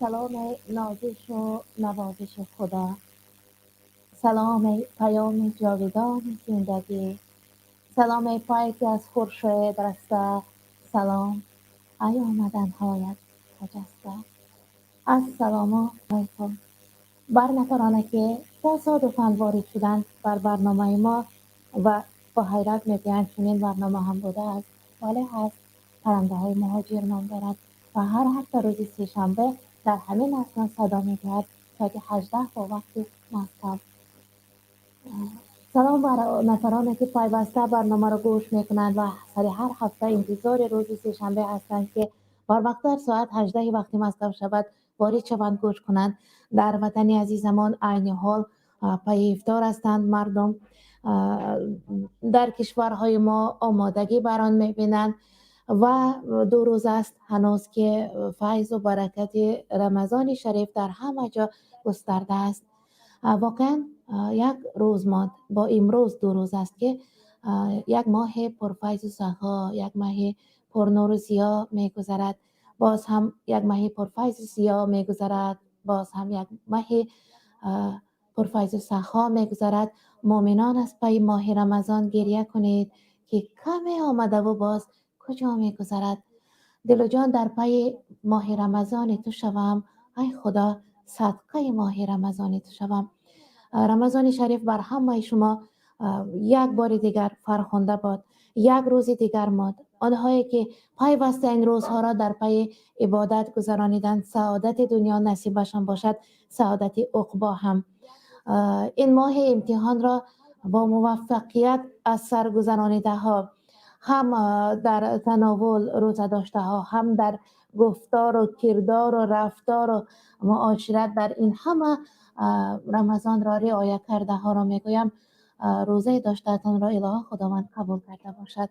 سلام نازش و نوازش خدا، سلام پیام جاودان زندگی، سلام پایی که از خورشید رسته، سلام ای آمدنهایت خجسته. السلام علیکم. بر نفرانه که تصادفاً وارد شدند بر برنامه ما و با حیرت میگویند چنین برنامه هم بوده است. بله هست. پرنده های مهاجر نام دارد و هر هفته روز سه‌شنبه در همین اسنا صدا میگوید ساعت 18 با وقت مسکو. سلام بر نفرانی که پیوسته برنامه را گوش میکنند و سر هر هفته انتظار روز سه‌شنبه هستند که بر وقت در ساعت 18 وقتی مسکو شود وارد شوند گوش کنند. در وطن عزیزمان عین حال پی افطار هستند مردم. در کشورهای ما آمادگی بر آن میبینند و 2 روز است هنوز که فیض و برکت رمضان شریف در همه جا گسترده است. واقعا یک روز ماند، با امروز 2 روز است که یک ماه پرفیض و سخا، یک ماه پر نور و ضیا میگذرد. باز هم یک ماه پرفیض و ضیا میگذرد، باز هم یک ماه پرفیض و سخا میگذرد. مؤمنان از پی ماه رمضان گریه کنید که کم آمده و باز کجا میگذرد. دل و جان در پی ماه رمضان تو شوم، ای خدا صدقه ماه رمضان تو شوم. رمضان شریف بر همه شما یک بار دیگر فرخنده باد. یک روز دیگر ماند. آنهایی که پیوسته این روزها را در پی عبادت گذرانیدند سعادت دنیا نصیبشان باشد، سعادت عقبی هم. این ماه امتحان را با موفقیت از سر گذرانیده ها، هم در تناول روزه داشته ها، هم در گفتار و کردار و رفتار و معاشرت، در این همه رمضان را رعایت کرده ها را میگویم روزه داشتهتان را الهی خداوند قبول کرده باشد.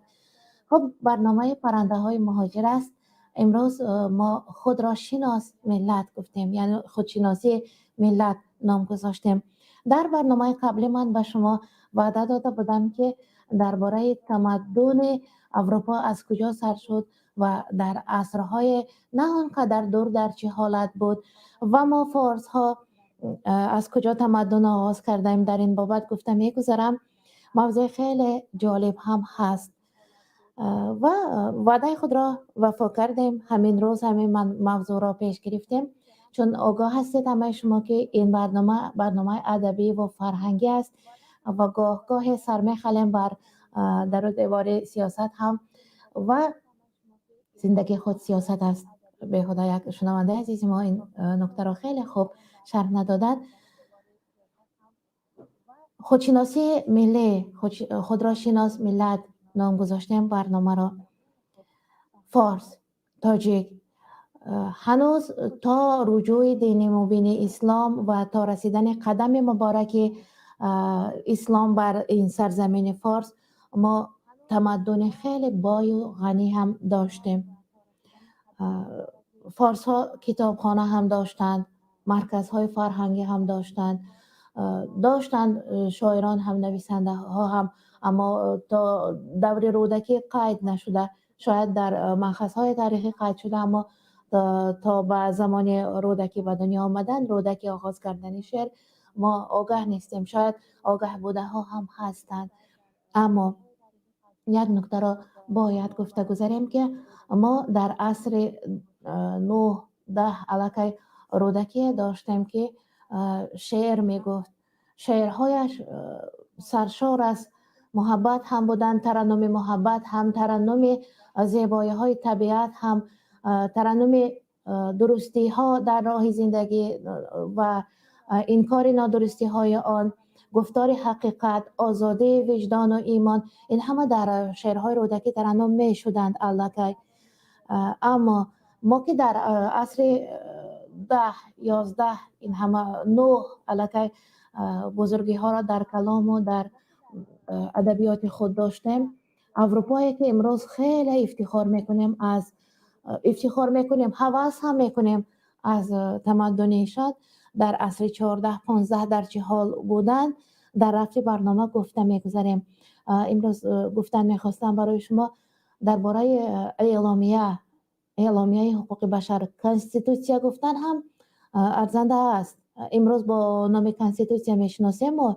خب برنامه پرنده های مهاجر است. امروز ما خود را شناس ملت گفتیم، یعنی خودشناسی ملت نام گذاشتیم. در برنامه قبلی من به شما وعده داده بودم که درباره تمدن اروپا از کجا سر شد و در عصرهای نه آنقدر دور در چه حالت بود و ما فارس ها از کجا تمدن آغاز کردیم. در این بابت گفتم میگذارم. موضوع خیلی جالب هم هست و وعده خود را وفا کردیم. همین روز همین موضوع را پیش گرفتیم، چون آگاه هستید همه شما که این برنامه ادبی و فرهنگی است و گاه گاه سر میخلیم بر در دیوار سیاست هم و زندگی خود سیاست است. به خدا یک شنونده عزیز ما این نکته را خیلی خوب شرح ندادد. خودشناسی ملی، خود را شناس ملت نام گذاشتیم برنامه را. فارس، تاجیک، هنوز تا رجوع دین مبین اسلام و تا رسیدن قدم مبارک اسلام بر این سرزمین فارس ما تمدن خیلی بای و غنی هم داشتیم. فارس ها کتابخانه هم داشتند، مرکزهای فرهنگی هم داشتند شاعران هم، نویسنده ها هم، اما تا دور رودکی قید نشده. شاید در مأخذهای تاریخی قید شده، اما تا به زمان رودکی به دنیا آمدن، رودکی آغاز کردن شعر، ما آگاه نیستیم. شاید آگاه بوده ها هم هستند، اما یک نکته را باید گفته گذاریم که ما در عصر 9-10 علاقه رودکی داشتیم که شعر میگفت. شعرهایش سرشار از محبت هم بودن، ترنم محبت هم، ترنم زیبایی های طبیعت هم، ترنم درستی ها در راه زندگی و انکار نادرستی های آن، گفتار حقیقت، آزادی وجدان و ایمان، این همه در شعرهای رودکی ترنم می شدند علاقه. اما ما که در عصر 10-11 این همه 9 علاقه بزرگی ها را در کلام و در ادبیات خود داشتیم. اروپایی که امروز خیلی افتخار میکنیم، هوس هم میکنیم از تمدن شد، در عصر 14-15 در چه حال بودن در رفت برنامه گفته میگذاریم. امروز گفتن میخواستم برای شما درباره اعلامیه حقوق بشر، کنستیتوسیا گفتن هم ارزنده است. امروز با نام کنستیتوسیا میشناسیم و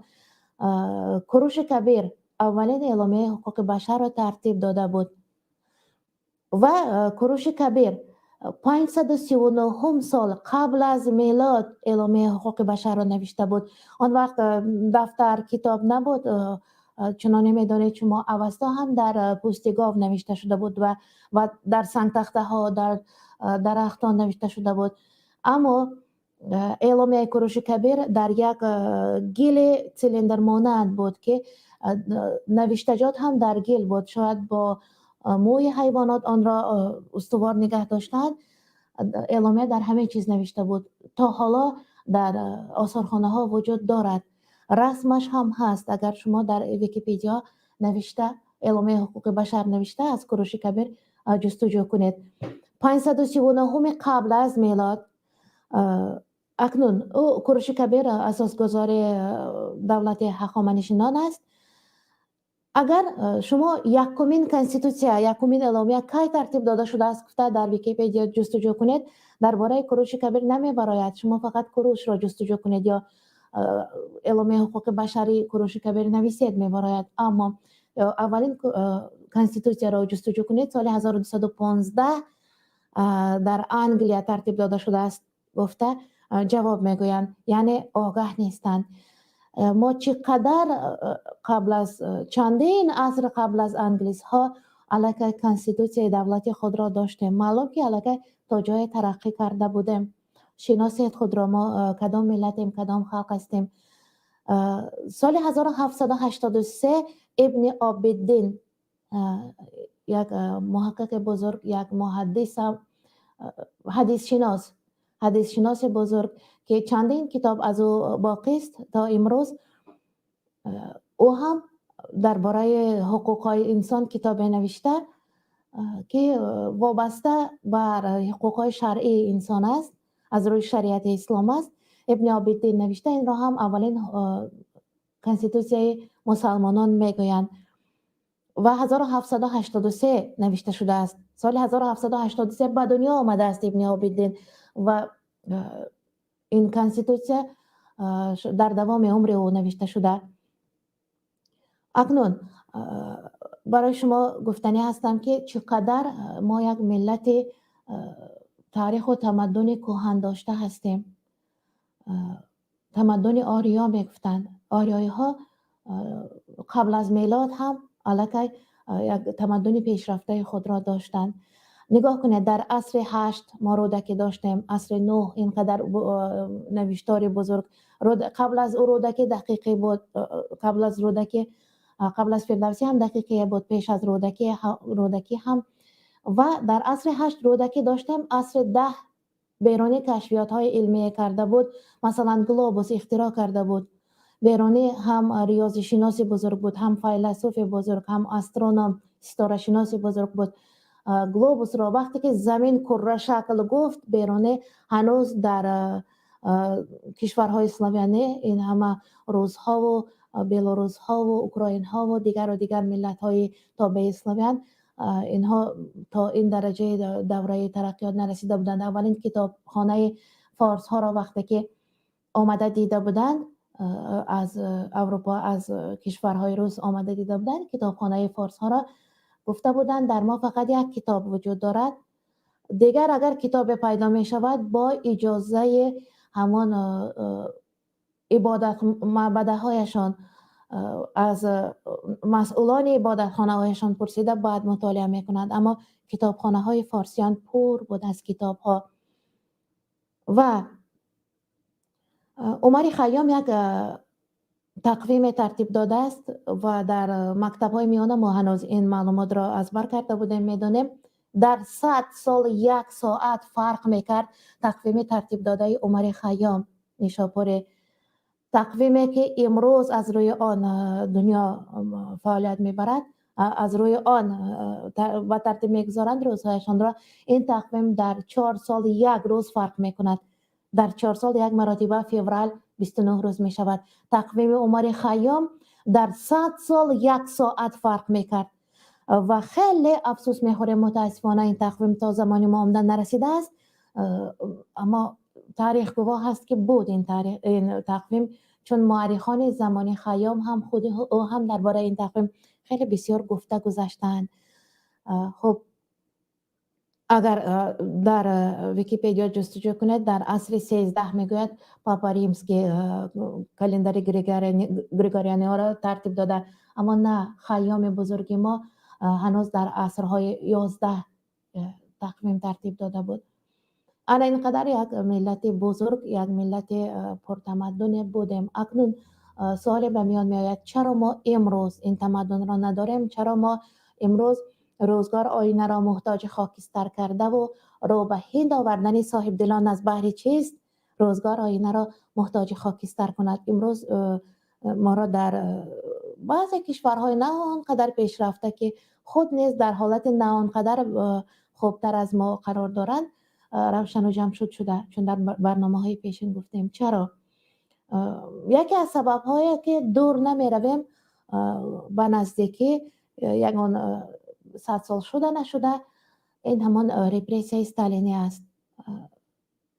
کوروش کبیر اولین اعلامیه حقوق بشر را ترتیب داده بود و کوروش کبیر 539 سال قبل از میلاد اعلامیه حقوق بشر را نوشته بود. آن وقت دفتر کتاب نبود، چنانه میدانید شما، اوستا هم در پوست گاو نوشته شده بود و در سنگ تخته ها، در درختان نوشته شده بود. اما اعلامیه کوروش کبیر در یک گل سیلندر مانند بود که نوشتجات هم در گل بود. شاید با موی حیوانات آن را استوار نگه داشتند. اعلامیه در همه چیز نوشته بود. تا حالا در آثارخانه ها وجود دارد، رسمش هم هست. اگر شما در ویکیپدیا نوشته اعلامیه حقوق بشر نوشته از کوروش کبیر جستجو کنید. 539 قبل از میلاد. اکنون کوروش کبیر اساسگذار دولت هخامنشیان است. اگر شما یکمین کنستیتوسیا، یکمین اعلامیه کی ترتیب داده شده است گفته در ویکیپدیا جستجو کنید، درباره کوروش کبیر نمی براید. شما فقط کوروش را جستجو کنید یا اعلامیه حقوق بشری کوروش کبیر نویسید می براید. اما اولین کنستیتوسیا را جستجو کنید سال 1215 در انگلیا ترتیب داده شده است گفته جواب میگویند، یعنی آگاه نیستند. ما چقدر قبل از چندین عصر قبل از انگلیس ها علیه کنستیتوسیای دولتی خود را داشتیم. معلوم که علیه تا جای ترقی کرده بودیم. شناسید خود را، ما کدام ملتیم، کدام خلق هستیم. سال 1783 ابن عابدین، یک محقق بزرگ، یک محدث، حدیث شناس بزرگ که چندین کتاب از او باقی است تا امروز، او هم درباره حقوق انسان کتاب نوشته که وابسته بر حقوق شرعی انسان است، از روی شریعت اسلام است. ابن عابدین نوشته. این را هم اولین کنستیتوسیای مسلمانان میگویند و 1783 نوشته شده است. سال 1783 به دنیا آمده است ابن عابدین و این کنستیتوسیا در دوام عمر او نوشته شده. اکنون برای شما گفتنی هستم که چقدر ما یک ملت تاریخ و تمدن کهن داشته هستیم. تمدن آریا میگفتند. آریایی ها قبل از میلاد هم علیه یک تمدن پیشرفته خود را داشتند. نگاه کنید، در عصر 8 ما رودکی داشتیم، عصر 9 اینقدر نوشتار بزرگ. قبل از او رودکی دقیقی بود، قبل از رودکی، قبل از فردوسی هم دقیقی بود، پیش از رودکی هم. و در عصر 8 رودکی داشتیم. عصر 10 بیرونی کشفیات های علمی کرده بود، مثلا گلوبوس اختراع کرده بود. بیرونی هم ریاضی شناسی بزرگ بود، هم فیلسوف بزرگ، هم استرونوم، ستاره شناسی بزرگ بود. گلوبوس را وقتی که زمین کره شکل گفت، بیرونی هنوز در کشورهای اسلامی، این همه روس‌ها و بلاروس‌ها و اوکراین‌ها و دیگر ملت‌های تابع اسلامی، اینها تا این درجه دوره ترقیات نرسیده بودند. اولین کتابخانه فارس ها را وقتی که آمده دیده بودند، از اروپا، از کشورهای روس آمده دیده بودند، کتابخانه فارس ها را گفته بودند در ما فقط یک کتاب وجود دارد، دیگر اگر کتاب پیدا می شود با اجازه همان عبادت معبده هایشان از مسئولان عبادتخانه هایشان پرسیده بعد مطالعه می کنند. اما کتابخانه های فارسیان پر بود از کتاب ها. و عمر خیام یک تقویم ترتیب داده است و در مکتب های میانه ما هنوز این معلومات را از بر کرده بودیم. میدانیم در 100 سال 1 ساعت فرق میکرد تقویم ترتیب داده عمر خیام نیشاپور، تقویمی که امروز از روی آن دنیا فعالیت میبرد، از روی آن و ترتیب میگذارند روزهایشان را. این تقویم در 4 سال 1 روز فرق میکند. در 4 سال 1 مرتبه فوریه 29 روز می شود. تقویم عمر خیام در 100 سال 1 ساعت فرق میکرد و خیلی افسوس میخوریم متاسفانه این تقویم تا زمانی ما عمدن نرسیده است. اما تاریخ گواه هست که بود این تقویم، چون مورخان زمان خیام هم خود او هم درباره این تقویم خیلی بسیار گفته گذاشتند. خب اگر در ویکیپدیا جستجو کنید در عصر 13 میگوید پاپا ریمسکی کلندر گریگوریانی ها را ترتیب داده، اما نه، خیام بزرگ ما هنوز در عصرهای 11 تقویم ترتیب داده بود. انا اینقدر یک ملت بزرگ، یک ملت پرتمدن بودیم. اکنون سوال به میان میآید چرا ما امروز این تمدن را نداریم؟ چرا ما امروز روزگار آینه را محتاج خاکستر کرده و رو به هند آوردن صاحب دلان از بحر چیست؟ روزگار آینه را محتاج خاکستر کند. امروز ما را در بعضی کشورهای نه آنقدر پیشرفته که خود نیز در حالت نه آنقدر خوبتر از ما قرار دارند روشن و جمشید شده، چون در برنامه های پیشین گفتیم. چرا؟ یکی از سبب هایی که دور نمی رویم به نزدیکی یکان 100 سال شده نشده، این همان رپرسی استالینی است.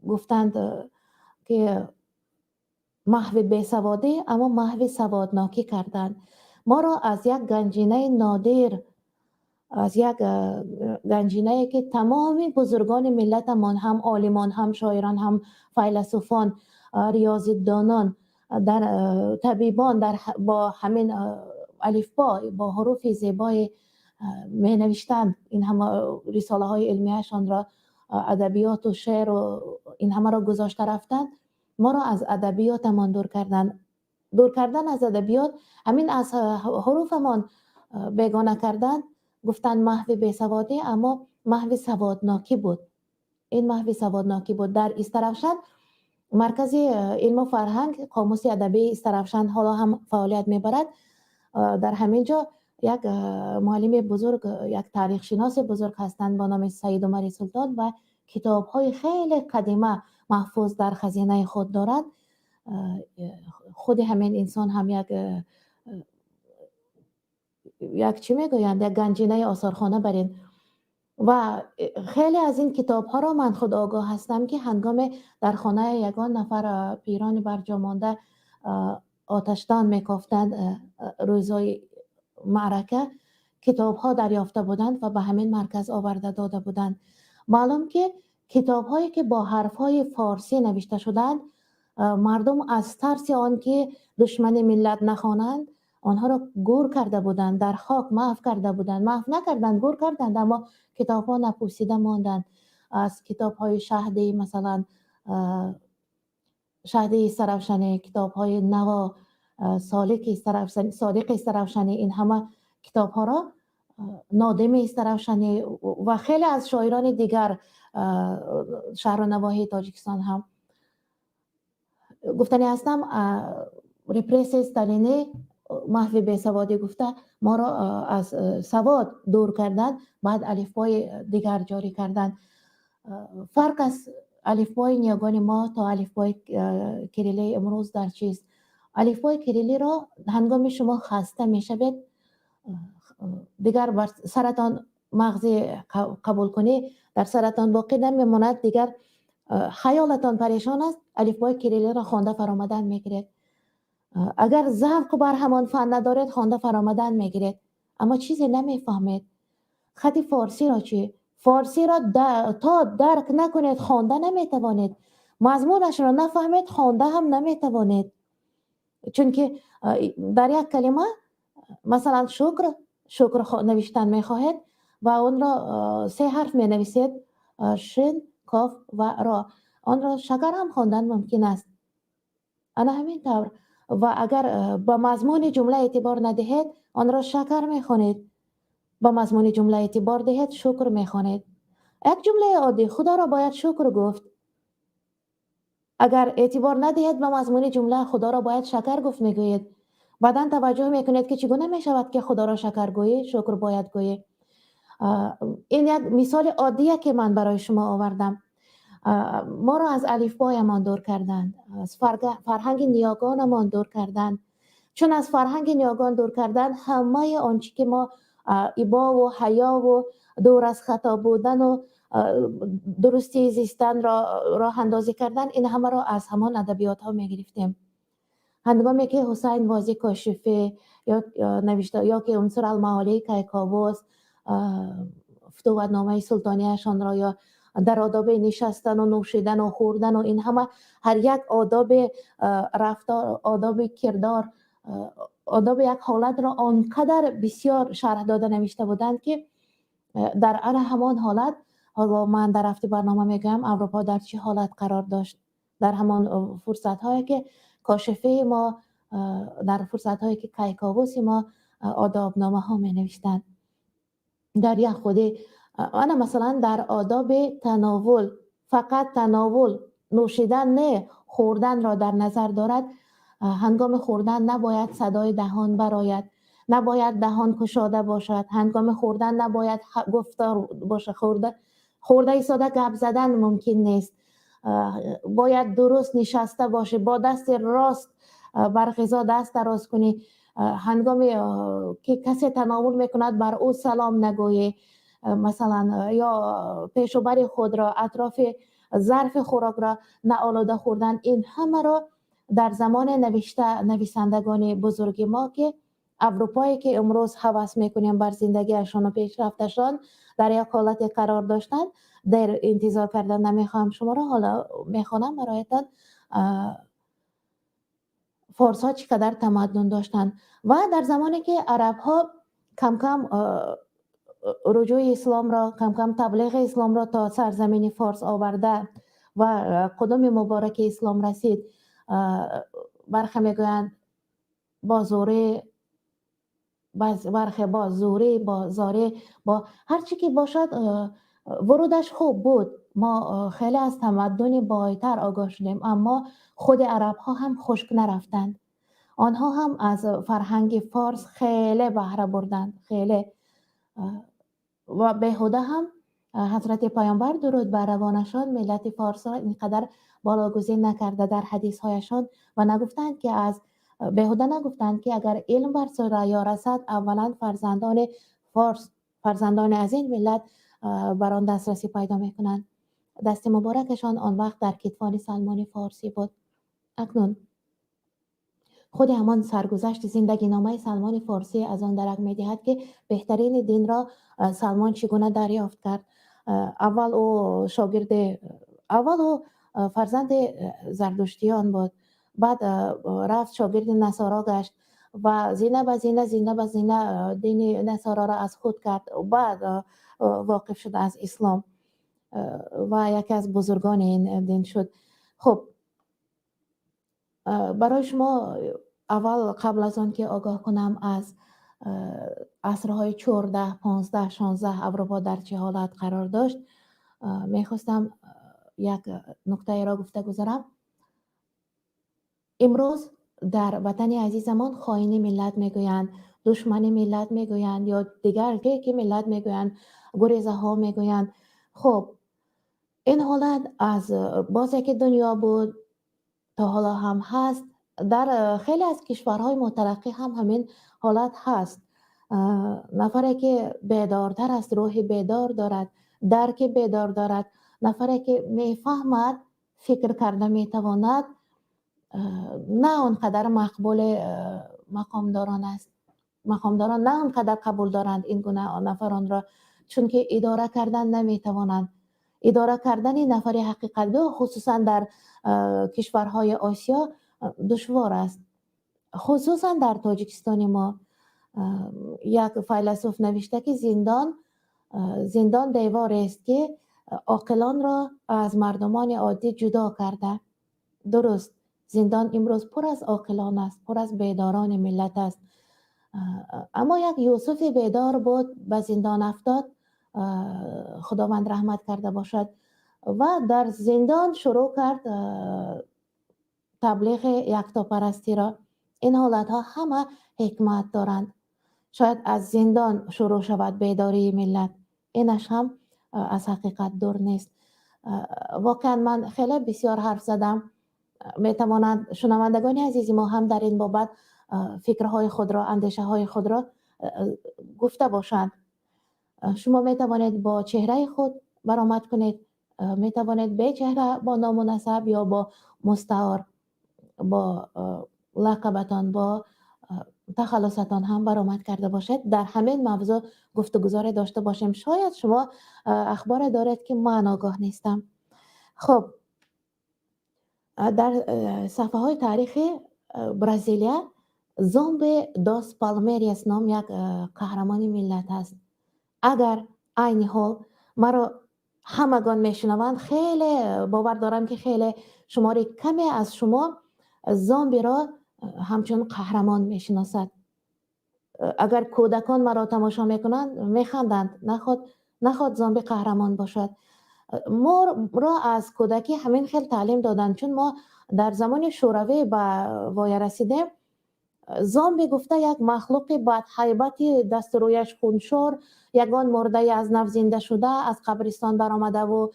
گفتند که محو بیسوادی اما محو سوادناکی کردند. ما را از یک گنجینه نادر، از یک گنجینه که تمام بزرگان ملتمان، هم عالمان، هم شاعران، هم فیلسوفان، ریاضیدانان، در طبیبان، در با همین الفبا با حروف زیبای می نوشتند، این همه رساله های علمیهشان را، ادبیات و شعر و این همه را گذاشته رفتند. ما را از ادبیاتمان دور کردن. دور کردن از ادبیات، همین از حروفمان بیگانه کردن. گفتن محو بیسوادی اما محو سوادناکی بود. این محو سوادناکی بود. در استرافشن مرکز علم و فرهنگ، قاموس ادبی استرافشن حالا هم فعالیت میبرد. در همین جا یک معلم بزرگ، یک تاریخ شناس بزرگ هستند با نام سید عمر سلطان و کتاب های خیلی قدیمه محفوظ در خزینه خود دارد. خود همین انسان هم یک چی میگویند، یک گنجینه آثارخانه برین. و خیلی از این کتاب ها را من خود آگاه هستم که هنگام در خانه یگان نفر پیران برجا مانده آتشدان میکافتند روزای معرکه، کتاب ها دریافته بودند و به همین مرکز آورده داده بودند. معلوم که کتاب هایی که با حرف های فارسی نوشته شدند، مردم از ترس آن که دشمن ملت نخوانند آنها را گور کرده بودند، در خاک محو کرده بودند. محو نکردند، گور کردند، اما کتاب ها نپوسیده ماندند. از کتاب های شهدی، مثلا شهدی سرافشانی، کتاب های نوا، صادق استرافشانی، این همه کتاب ها را نادم استرافشانی و خیلی از شاعران دیگر شهر و نواحی تاجیکستان هم گفتنی هستم. رپرس استالینی محو بیسوادی گفته ما را از سواد دور کردن، بعد الفبای دیگر جاری کردن. فرق از الفبای نیاگان ما تا الفبای کریلی امروز در چیست؟ الفبای کریلی را هنگام شما خسته میشوید، دیگر بر سرتان مغزی قبول کنی، در سرتان باقی نمیماند، دیگر خیالتان پریشان است، الفبای کریلی را خوانده فرامدن میگیرید. اگر ذوق بر همان فن ندارید خوانده فرامدن میگیرید، اما چیزی نمیفهمید. خط فارسی را چی؟ فارسی را تا درک نکنید خوانده نمیتوانید. مضمونش را نفهمید خوانده هم نمیتوانید. چون که در یک کلمه مثلا شکر نوشتن میخواهید و اون را 3 حرف می نویسید، شین، کاف و را. آن را شکر هم خواندن ممکن است. انا همین طور. و اگر با مضمون جمله اعتبار ندهید آن را شکر میخوانید، با مضمون جمله اعتبار دهید شکر میخوانید. یک جمله عادی خدا را باید شکر گفت، اگر اعتبار ندهید به مضمون جمله خدا را باید شکر گفت میگویید. بعدا توجه میکنید که چگونه میشود که خدا را شکر گویی، شکر باید گویی. این یک مثال عادیه که من برای شما آوردم. ما را از الفبایمان دور کردند، از فرهنگ نیاگانمان دور کردند. چون از فرهنگ نیاگان دور کردن، همه آنچه که ما ایبا و حیا و دور از خطا بودن و درستی زیستن را راه اندازی کردن، این همه را از همان ادبیات ها می گرفتیم. هنگامی که حسین وازی کاشفی یا نوشته یا که عنصر المعالی کیکاووس فتوحنامه سلطانیشان را یا در آداب نشستن و نوشیدن و خوردن و این همه هر یک آداب رفتار، آداب کردار، آداب یک حالت را آنقدر بسیار شرح داده نوشته بودند که در همان حالت، حالا من در هفته برنامه میگم اروپا در چه حالت قرار داشت در همان فرصت هایی که کاشفه ما، در فرصت هایی که کیکاووس ما آداب نامه ها می نوشتند. در یک خودی انا مثلا در آداب تناول، فقط تناول، نوشیدن نه خوردن را در نظر دارد. هنگام خوردن نباید صدای دهان برآید، نباید دهان گشاده باشد. هنگام خوردن نباید گفتار باشه. خورده ایستاده گپ زدن ممکن نیست. باید درست نشسته باشه، با دست راست بر غذا دست دراز کنی. هنگامی که کسی تناول میکند بر او سلام نگویی، مثلا یا پیش و بر خود را، اطراف ظرف خوراک را نه آلوده خوردن. این همه را در زمان نویسندگان بزرگ ما که اروپایی که امروز هوس میکنیم بر زندگیشان و پیشرفتشان در یک حالت قرار داشتن، در انتظار کردن نمیخوام شما را. حالا میخوانم برایتان فارس ها چقدر تمدن داشتن و در زمانی که عرب ها کم کم رجوع اسلام را، کم کم تبلیغ اسلام را تا سرزمین فارس آورده و قدم مبارک اسلام رسید، برخی میگویند با زوره، برخی با زوره، با زاره، با هر چی که باشد ورودش خوب بود. ما خیلی از تمدن بایتر آگاه شدیم، اما خود عرب ها هم خشک نرفتند. آنها هم از فرهنگ فارس خیلی بهره بردند، خیلی. و بهوده هم حضرت پیامبر درود بر روانشان ملت فارس را اینقدر بالاگزین نکرده در حدیث هایشان و نگفتند که از بهوده نگفتند که اگر علم بر ثریا رسد اولا فرزندان فارس، فرزندان از این ملت بر آن دسترسی پیدا میکنند. دست مبارکشان آن وقت در کتفان سلمان فارسی بود. اکنون خود همان سرگذشت زندگی نامه سلمان فارسی از آن درک می‌دهد که بهترین دین را سلمان چگونه دریافت کرد. اول او فرزند زردشتیان بود، بعد رفت شاگرد نصارا گشت و زینه به زینه دین نصارا را از خود کرد و بعد واقف شد از اسلام و یکی از بزرگان این دین شد. خب برای شما اول قبل از آن که آگاه کنم از عصرهای 14 15 16 اروپا در چه حالت قرار داشت، میخواستم یک نکته را گفته گذارم. امروز در وطن عزیزمان خائن ملت میگویند، دشمن ملت میگویند یا دیگر که ملت میگویند، گریزه ها میگویند. خب این حالت از بازی که دنیا بود تا حالا هم هست. در خیلی از کشورهای مترقی هم همین حالت هست. نفری که بیدارتر است، روح بیدار دارد، درک بیدار دارد، نفری که میفهمد، فکر کرده میتواند، نه آنقدر مقبول مقامداران است. مقامداران نه آنقدر قبول دارند این گونه نفران را، چون که اداره کردن نمیتوانند. اداره کردن نفر حقیقت به خصوصا در کشورهای آسیا دشوار است. خصوصا در تاجیکستان ما یک فیلسوف نوشته که زندان دیوار است که عاقلان را از مردمان عادی جدا کرده. درست، زندان امروز پر از عاقلان است، پر از بیداران ملت است. اما یک یوسف بیدار بود، به زندان افتاد، خداوند رحمت کرده باشد، و در زندان شروع کرد تبلیغ یکتاپرستی را. این حالت ها همه حکمت دارند. شاید از زندان شروع شود بیداری ملت، اینش هم از حقیقت دور نیست. واقعا من خیلی بسیار حرف زدم. میتوانند شنوندگان عزیزی ما هم در این بابت فکرهای خود را، اندیشه های خود را گفته باشند. شما میتوانید با چهره خود برآمد کنید. می توانید به چهره با نام و نسب یا با مستعار، با لقبتان، با تخلصتان هم برآمد کرده باشد. در همین موضوع گفتگوزار داشته باشیم. شاید شما اخبار دارید که من آگاه نیستم. خب در صفحه های تاریخی برزیلیا زومبی دوس پالمریس نام یک قهرمان ملت است. اگر عین حال مرا همگان میشنوند، خیلی باور دارم که خیلی شماری کمی از شما زومبی را همچون قهرمان میشناسد. اگر کودکان مرا تماشا میکنند میخندند، نخواد زومبی قهرمان باشد. ما را از کودکی همین خیلی تعلیم دادند، چون ما در زمان شوروی به وای رسیدیم. زومبی گفته یک مخلوق بدهیبتی دست رویش خونشور، یگان مرده از نو زنده شده از قبرستان برآمده و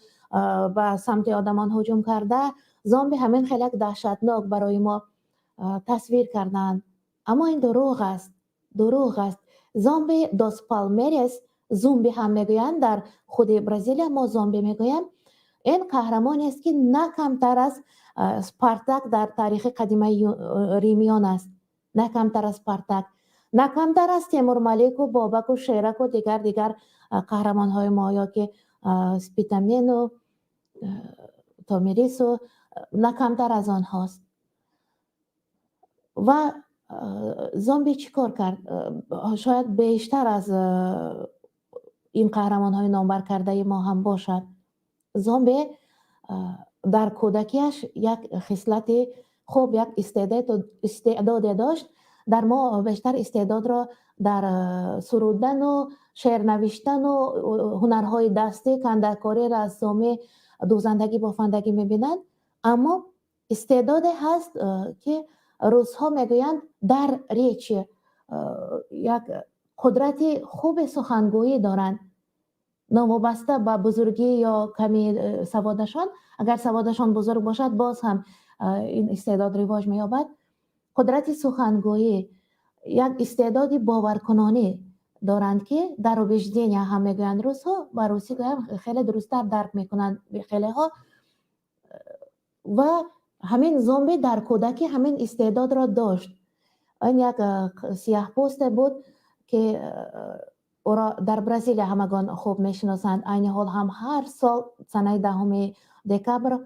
به سمت آدمان هجوم کرده. زومبی همین خیلی دهشتناک برای ما تصویر کردند، اما این دروغ است. زومبی دوس پالمریس، زومبی هم میگویند، در خود برزیل ما زومبی میگویم. این قهرمانی است که نه کمتر از اسپارتاک در تاریخ قدیم ریمیان است، نه کمتر از اسپارتاک، نه کمتر از تیمور ملیک و بابک و شیرک و دیگر قهرمان های مایا که سپیتامین و تومیریس و نه کمتر از آنهاست. و زومبی چی کار کرد؟ شاید بیشتر از این قهرمان های نامبر کرده ما هم باشد. زومبی در کودکیش یک خصلت خوب، یک استعداد داشت. در ما بیشتر استعداد را در سرودن و شعر نوشتن و هنرهای دستی، کنده‌کاری، رسامی، دوزندگی، بافندگی میبینند. اما استعداد هست که روزها میگویند در ریچ، یک قدرت خوب سخنگویی دارند، نوابسته به بزرگی یا کمی سوادشان. اگر سوادشان بزرگ باشد باز هم این استعداد رواج می‌یابد. قدرت سخنگویی، یک استعداد باورکنانی دارند که در وجدان هم میگویند. روزها و روسی خیلی درست‌تر درک میکنند خیلی ها. و همین زومبی در کودکی همین استعداد را داشت. این یک سیاه پوست بود که او را در برزیل همگان خوب میشناسند. این حال هم هر سال سنه 10 دکبر،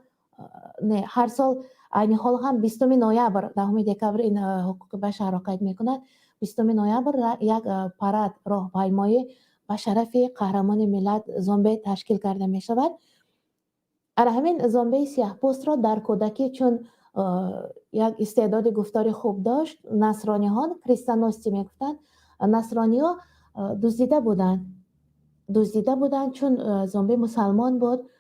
نه هر سال این حال هم 20 نوامبر، 10 دکبر این حقوق بشر را قید میکند. 20 نوامبر یک پرد راهپیمایی به شرف قهرمان ملت زومبی تشکیل کرده می شود. همین زومبی سیاه پوست را در کودکی چون یک استعداد گفتاری خوب داشت، نصرانیان، کریستانوستی میگفتند، نصرانی‌ها دزدیده بودند چون زومبی مسلمان بود.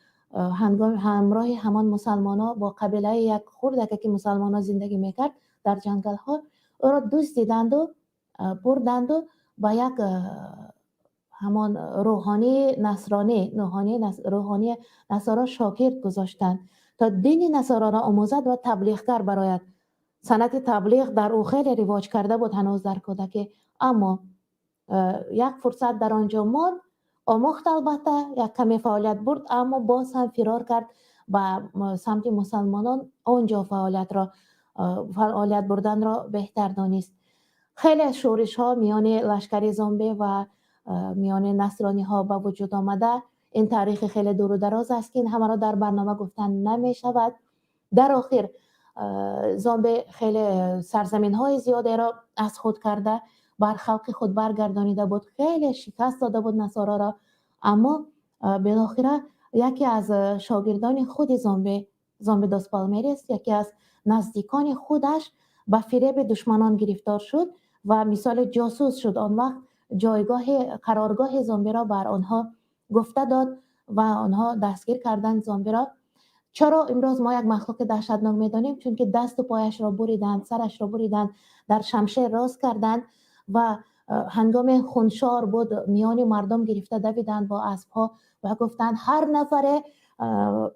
همراه همان مسلمان‌ها با قبیله یک خردک که مسلمان‌ها زندگی میکرد در جنگل‌ها، او را دزدیدند و بردند و با یک همان روحانی نصارا شاگرد گذاشتند تا دین نصارا را آموزد و تبلیغگر برآید. سنت تبلیغ در او خیلی رواج کرده بود هنوز در کودکی. اما یک فرصت در آنجا ماند، آموخت، البته یک کمی فعالیت برد، اما باز هم فرار کرد به سمت مسلمانان. آنجا فعالیت بردن را بهتر دانست. خیلی از شورش ها میان لشکر زومبی و میان نصرانی ها به وجود آمده. این تاریخ خیلی دور و دراز است که این همه را در برنامه گفتن نمی شود. در آخر زومبی خیلی سرزمین های زیادی را از خود کرده، بر خلق خود برگردانیده بود، خیلی شکست داده بود نصارا را. اما بالاخره یکی از شاگردان خود زومبی دوس پالمریس، یکی از نزدیکان خودش به فریب دشمنان گرفتار شد و مثال جاسوس شد. آن وقت قرارگاه زومبی را بر آنها گفته داد و آنها دستگیر کردند زومبی را. چرا امروز ما یک مخلوق دهشتناک میدانیم؟ چون که دست و پایش را بریدند، سرش را بریدند، در شمشیر راست کردند و هنگام خونشار بود میان مردم گرفته دویدند با اسبها و گفتند هر نفر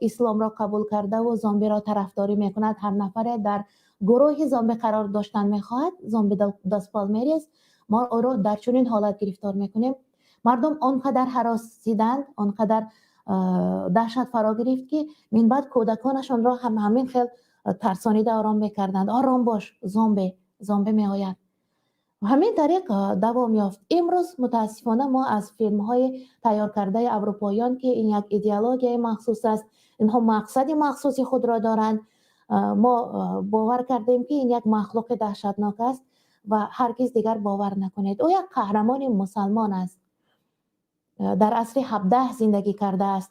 اسلام را قبول کرده و زومبی را طرفداری میکند، هر نفر در گروه زومبی قرار داشتن میخواهد، زومبی دوس پالمریس، ما او را در چنین حالت گرفتار میکنیم. مردم آنقدر هراسیدند، آنقدر دهشت فرا گرفت که من بعد کودکانشان را هم همین خیل ترسانیده آرام میکردند. آرام باش، زامبی می آید. همین طریق دوام یافت. امروز متاسفانه ما از فیلم های تیار کرده اروپاییان که این یک ایدئولوژی مخصوص است، اینها مقصد مخصوص خود را دارند، ما باور کردیم که این یک مخلوق دهشتناک است و هرگز دیگر باور نکنید. او یک قهرمان مسلمان است، در عصر 17 زندگی کرده است.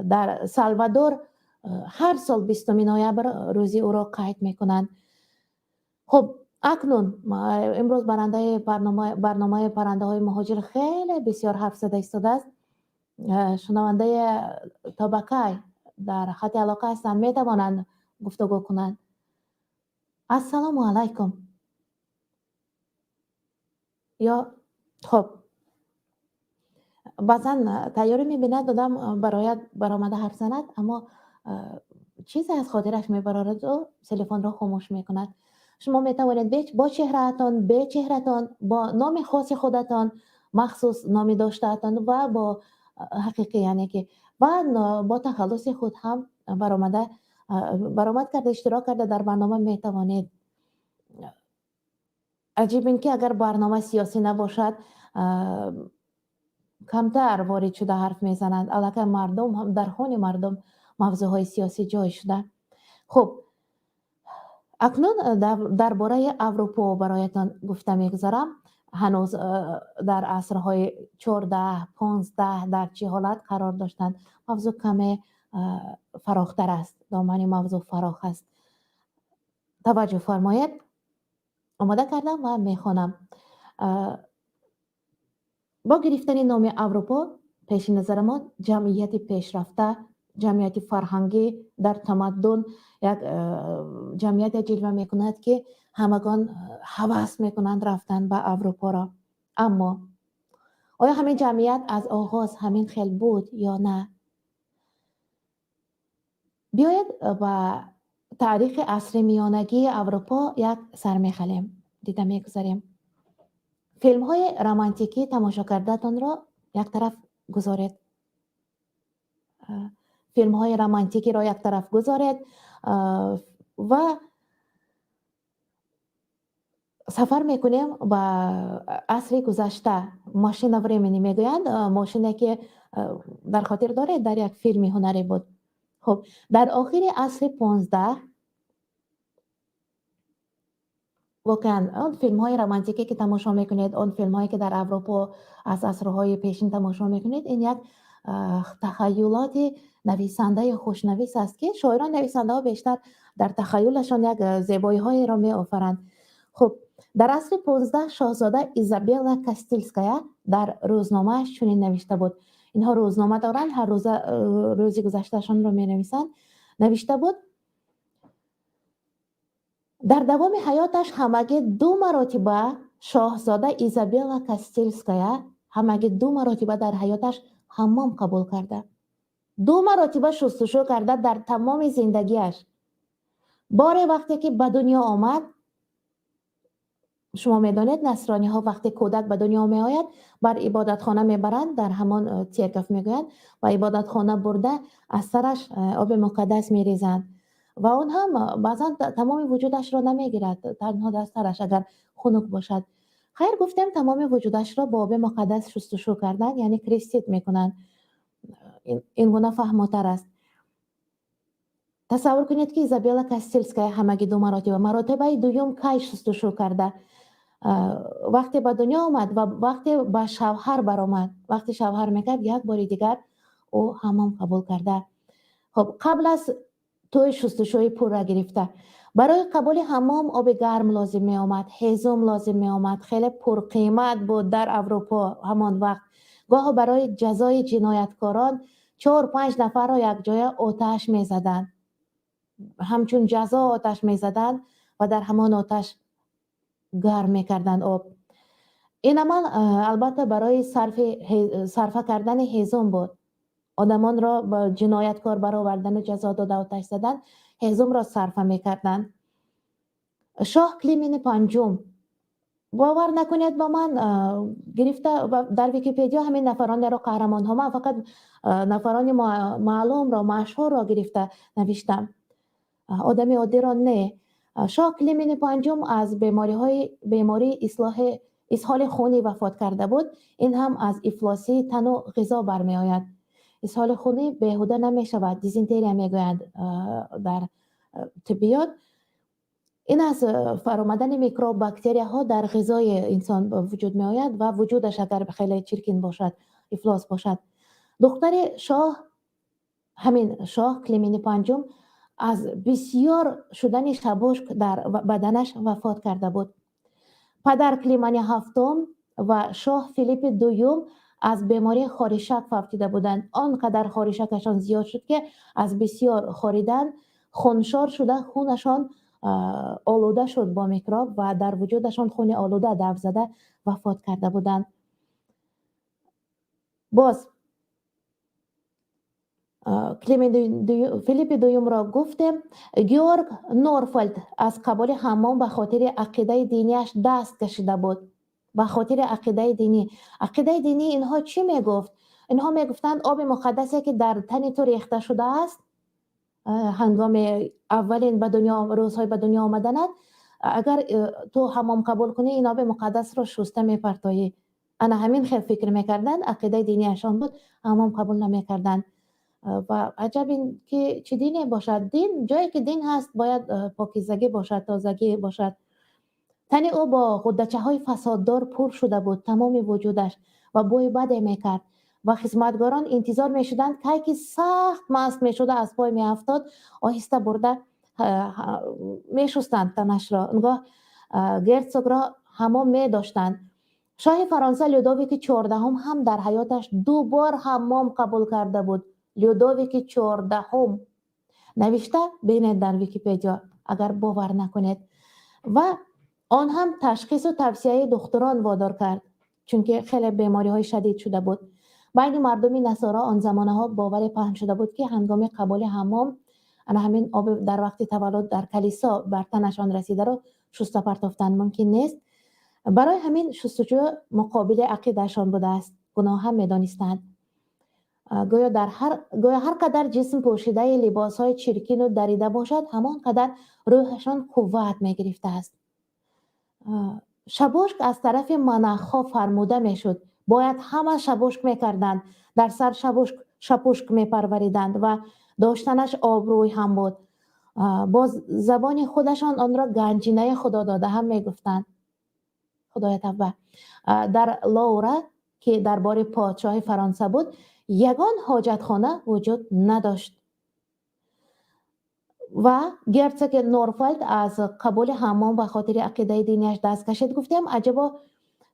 در سالوادور هر سال 20 نوامبر روزی او را قید میکنند. خب اکنون امروز برنامه پرنده های مهاجر خیلی بسیار حرف زده ایستاده است. شنونده تابکای در خط علاقه هستند، می توانند گفتگو کنند. السلام علیکم. یا خب بعضا تیاری میبیند دادم برایت برآمده حرف زند، اما چیزی از خاطرش میبرارد و تلفن را خاموش میکند. شما میتوانید با چهرهتان، به چهرهتان، با نام خاص خودتان، مخصوص نامی داشتهتان و با حقیقی، یعنی که و با تخلص خود هم برآمد کرده، اشتراک کرده در برنامه میتوانید. عجیب این که اگر برنامه سیاسی نباشد کمتر وارد شده حرف میزنند، البته مردم هم در خون مردم موضوعهای سیاسی جای شده. خب اکنون درباره اروپا برایتان گفته میگذارم. هنوز در عصرهای 14 15 در چه حالت قرار داشتند. موضوع کمی فراختر است، دامن موضوع فراخ است. توجه فرمایید. آماده کردم و میخوانم. با گرفتن نام اروپا پیش نظر ما جمعیت پیشرفته، جمعیت فرهنگی در تمدن، یک جمعیت جلوه میکند که همگان هوس میکنند رفتن به اروپا را. اما آیا همین جمعیت از آغاز همین خیل بود یا نه؟ بیاید به تاریخ عصر میانگی اروپا یک سر میخلیم، دیده میگذاریم. فیلم های رمانتیکی تماشا کردتان را یک طرف گذارید. فیلم های رمانتیکی را یک طرف گذارید و سفر میکنیم با عصر گذشته. ماشین ورمنی میگویند، ماشینی که در خاطر دارید در یک فیلم هنری بود. خب در آخر عصر 15 واقعا آن فیلم های رمانتیکی که تماشا میکنید، آن فیلم هایی که در اروپا از عصرهای پیشین تماشا میکنید، این یک تخیلات نویسنده خوشنویس است که شاعران نویسنده ها بیشتر در تخیلشان یک زیبایی های را می آفرند. خب در عصر 15 شاهزاده ایزابلا کاستیلسکایا در روزنامه‌اش چنین نوشته بود. اینها روزنامه دارند، هر روزی گذشتهشان را می نویسند. نوشته بود در دوام حیاتش همگی 2 مرتبه شاهزاده ایزابلا کاستیلسکایا همگی 2 مرتبه در حیاتش حمام قبول کرده. 2 مرتبه شستشو کرده در تمام زندگیش. بار وقتی که به دنیا آمد، شما میدانید نصرانی ها وقتی کودک به دنیا می آید بر عبادت خانه میبرند، در همان تیرکف میگویند و عبادت خانه برده از سرش آب مقدس میریزند و اون هم بعضا تمام وجودش را نمیگیرد، تنها در سرش اگر خنک باشد. خیر گفتم تمام وجودش را با آب مقدس شستشو کردن یعنی کریستیت میکنند. این گونه فهمتر است. تصور کنید که ایزابلا کاستیلسکایا همگی 2 مرتبه دوم کی شستشو کرده وقتی به دنیا آمد و وقتی به شوهر برآمد. وقتی شوهر میکرد یک بار دیگر او حمام قبول کرده. خب قبل از توی شستشوی پر را گرفته. برای قبول حمام آب گرم لازم می آمد، هیزم لازم می آمد، خیلی پرقیمت بود در اروپا همان وقت. گاه برای جزای جنایتکاران 4-5 نفر را یک جای آتش می زدن، همچون جزا آتش می زدن و در همان آتش گرم می کردن آب. این عمل البته برای صرفه کردن هیزم بود. آدمان را با جنایتکار برآوردن و جزا داده آتش زدن، هیزم را صرفه می کردن. شاه کلیمین پنجم باور نکنید با من گرفته در ویکیپدیا همین نفران را قهرمان ها، من فقط نفران معلوم را مشهور را گرفته نوشتم، آدمی عادی را نه. شاه کلمین پنجم از بیماری اسهال خونی وفات کرده بود. این هم از افلاسی تن و غذا برمی آید. اسهال خونی بهوده نمی شود، دیزنتریا می گویند در طبیات. این از فرآمدن میکروب باکتریا ها در غذای انسان وجود می آید و وجودش اگر خیلی چرکین باشد، افلاس باشد. دختر شاه، همین شاه کلمین پنجم، از بسیار شدن شبوشک در بدنش وفات کرده بود. پدر کلیمان هفتم و شاه فیلیپ دوم از بیماری خارشک فوتیده بودند. آنقدر خارشکشان زیاد شد که از بسیار خوریدن خونشار شده، خونشان آلوده شد با میکروب و در وجودشان خون آلوده دفع زده وفات کرده بودند. باز فیلیپ دوم را گفتم. گیورگ نورفلد از قبول حمام به خاطر عقیده دینیش دست کشیده بود. به خاطر عقیده دینی اینها چی میگفت؟ اینها میگفتند آب مقدسی که در تن تو ریخته شده است هنگام اولین روزهای به دنیا آمدنت، اگر تو حمام قبول کنی این آب مقدس را شسته میپرتایی. انا همین خیلی فکر میکردند، عقیده دینیشان بود، حمام قبول نمیکردند. و عجب این که چه دینی باشد. دین، جایی که دین هست باید پاکیزگی باشد، تازگی باشد. تن او با غدچه های فساددار پر شده بود، تمام وجودش، و بوی بد میکرد و خدمتگاران انتظار میشدند که سخت مست میشده از پای میافتاد، آهسته برده میشستند تنش را. انگاه گرتسوگ را حمام میداشتند. شاه فرانسه لودویک 14 هم در حیاتش 2 بار حمام قبول کرده بود. لودویک 14 نوشته بینید در ویکیپدیا اگر باور نکنید. و آن هم تشخیص و توصیه دکتران وادار کرد، چون که خیلی بیماری های شدید شده بود. بین مردم نصارا آن زمانه ها باور پهن شده بود که هنگام قبول حمام همین آب در وقت تولد در کلیسا بر تنشان رسیده را شسته پرتافتن ممکن نیست. برای همین شستشو مقابل عقیدهشان بوده است. گناه هم میدانستند. گویا هر قدر جسم پوشیده لباس های چرکین و دریده باشد، همان قدر روحشان قوت می گرفته است. شبوشک از طرف مناخ‌ها فرموده می شد. باید همه شبوشک می کردند. در سر شپوشک می پروریدند و داشتنش آبروی هم بود. با زبان خودشان آن را گنجینه خدا داده هم می گفتند. خدای توبه. در لاورا که دربار پادشاه فرانسه بود، یگان حاجتخانه وجود نداشت. و گرتسوگ نورفلد از قبول حمام به خاطر عقیده دینیش دست کشید. گفتیم عجبا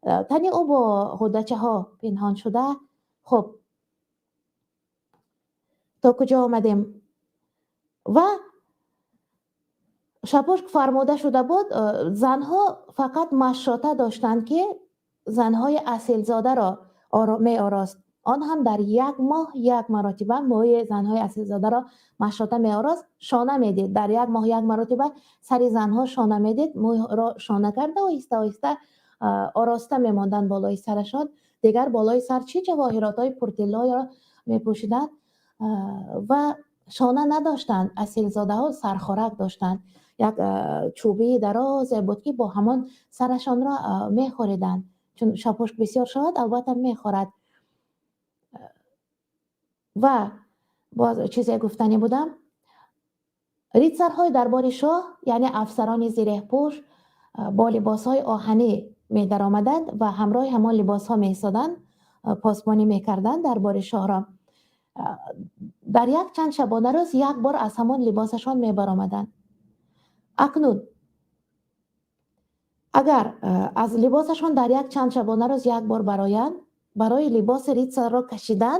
تن او با غدچه ها پنهان شده. خب تا کجا آمدیم؟ و شپوشک فرموده شده بود زنها فقط مشاطه داشتند که زنهای اصیلزاده را می آراست. آن هم در 1 ماه 1 مرتبه موی زنهای اصیلزاده را مشاطه می آراست، شانه می دید. در 1 ماه 1 مرتبه سری زنها شانه می دید، موی را شانه کرده و آهسته آراسته می ماندن بالای سرشان. دیگر بالای سر چه جواهرات های پرتلای را می پوشیدند و شانه نداشتند. اصیلزاده ها سرخورک داشتند. یک چوبی دراز بود که با همان سرشان را می خوریدند، چون شپوشک بسیار شد البته می خورد. و باز چیزی گفتنی بودم. ریتسرهای دربار شاه یعنی افسران زره پوش با لباس های آهنی می در آمدند و همراه همان لباس ها می ایستادند، پاسبانی می کردند دربار شاه را. در یک چند شبانه روز 1 بار از همان لباسشان می برآمدند. اکنون اگر از لباسشان در یک چند شبانه روز 1 بار برآیند، برای لباس ریتسر را کشیدن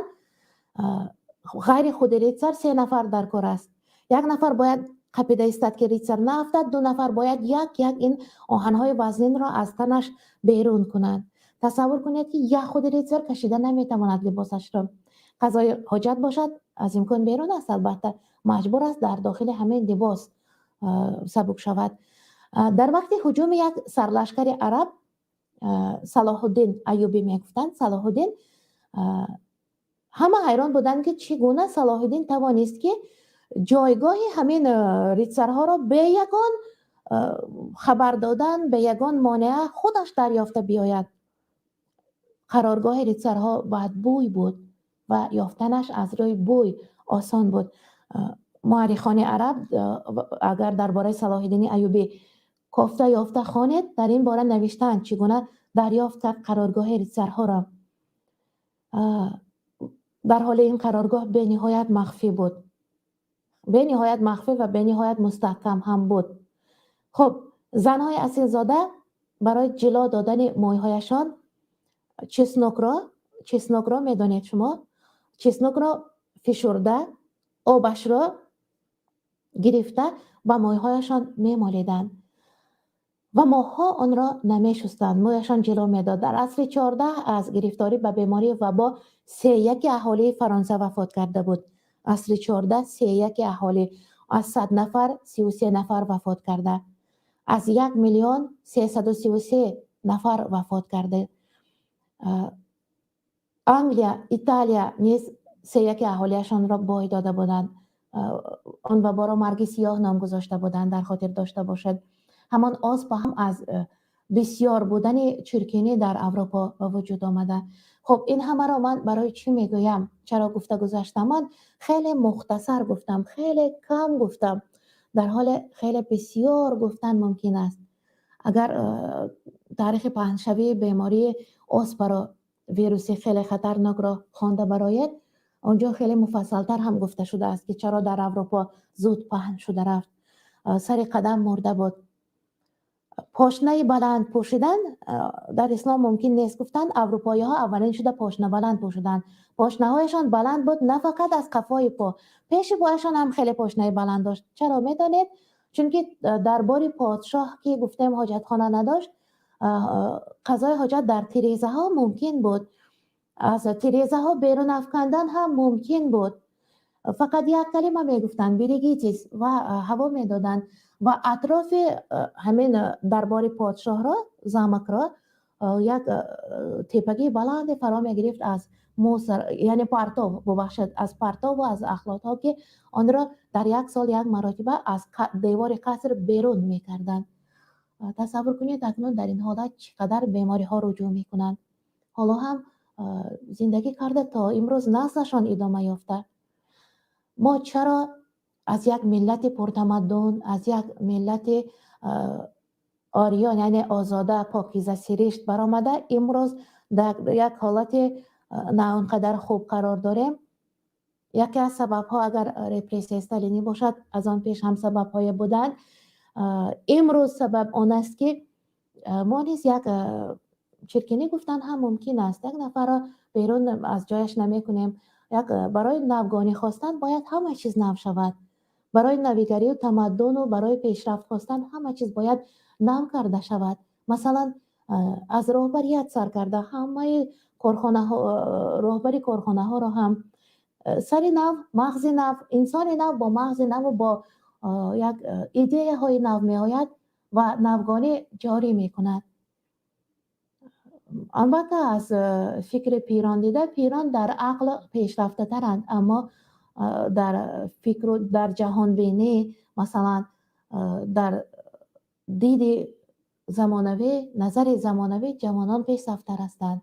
غیر خود ریتسر 3 نفر در کار است. 1 نفر باید قپیده ایستد که ریتسر نافتد، 2 نفر باید یک این آهنهای وزنین را از تنش بیرون کنند. تصور کنید که یک خود ریتسر کشیده نمیتواند لباسش را. قضای حاجت باشد از امکان بیرون است، البته مجبور است در داخل همین لباس سبک شود. در وقت هجوم یک سرلشکر عرب صلاح الدین ایوبی میگفتند. صلاح الدین همه حیران بودند که چگونه صلاح الدین توانست که جایگاه همین ریتسرها را به یگان خبر دادن، به یگان مانع خودش دریافته بیاید. قرارگاه ریتسرها باید بوی بود و یافتنش از روی بوی آسان بود. مورخان عرب اگر درباره صلاح الدین ایوبی کافته یافته خوانید، در این باره نوشتند چگونه دریافت کرد قرارگاه ریتسرها را. در حال این قرارگاه به نهایت مخفی بود، به نهایت مخفی و به نهایت مستحکم هم بود. خب زنهای اصیلزاده برای جلا دادن مویهایشان چسنوک را میدانید شما، چسنوک را فشرده آبش را گرفته و مویهایشان میمالیدند و ماهها آن را نمیشستند. مویشان جلو میداد. در عصر 14 از گرفتاری به بیماری وبا 3/1 اهالی فرانسه وفات کرده بود. عصر 14 3/1 اهالی، از 100 نفر 33 نفر وفات کرده، از 1,333,000 نفر وفات کرده. انگلیا، ایتالیا نیز 3/1 اهالیشان را بای داده بودند. آن وبا را مرگ سیاه نام گذاشته بودند. در خاطر داشته باشد همان آسپ هم از بسیار بودن چرکینی در اروپا وجود آمده. خب این همه را من برای چی میگویم؟ چرا گفته گذاشتم؟ من خیلی مختصر گفتم، خیلی کم گفتم، در حال خیلی بسیار گفتن ممکن است. اگر تاریخ پهنشوی بیماری آسپ را، ویروس خیلی خطرناک را خوانده برایت، آنجا خیلی مفصلتر هم گفته شده است که چرا در اروپا زود پهن شده رفت. سر قدم مرده بود. پاشنه بلند پوشیدن در اسلام ممکن نیست. گفتند اروپایی ها اولین شده پاشنه بلند پوشیدن. پاشنه هایشان بلند بود، نه فقط از قفای پا، پیش پایشان هم خیلی پاشنه بلند داشت. چرا میدانید؟ چون که دربار پادشاه که گفتیم حاجت خانه نداشت، قضای حاجت در تیریزه ها ممکن بود، از تیریزه ها بیرون افکندن هم ممکن بود. فقط یک کلمه میگفتن بریگیتیس و هوا میدادن و اطراف همین دربار پادشاه را، زمک را، یک تیپگی بلند فرا میگرفت از موسر، یعنی پرتاب، ببخشید، از پرتاب و از اخلاط ها که آن را در یک سال یک مرتبه از دیوار قصر بیرون میکردند. تصور کنید اکنون در این حالت چقدر بیماری ها رجوع میکنند. حالا هم زندگی کرده تا امروز نسلشان ادامه یافته. ما چرا از یک ملت پرتمدن، از یک ملت آریان یعنی آزاده پاکیزه سرشت برآمده، امروز در یک حالت نه آنقدر خوب قرار داریم؟ یکی از سبب ها اگر رپرسی استالینی باشد، از آن پیش هم سبب های بودن. امروز سبب آن است که ما نیز یک چرکینی گفتن هم ممکن است، یک نفر را بیرون از جایش نمی کنیم. برای نوگانی خواستن باید همه چیز نو شود. برای نویگری و تمدن و برای پیشرفت خواستن همه چیز باید نو کرده شود. مثلا از رهبریت سر کرده، همه رهبری کارخانه ها را هم سر نو، مغز نو، انسان نو با مغز نو و با یک ایده های نو می آید و نوگانی جاری می کند. البته از فکر پیران دیده، پیران در عقل پیشرفته ترند، اما در فکر و در جهان بینی، مثلا در دید زمانوی، نظر زمانوی، جوانان پیشرفته هستند.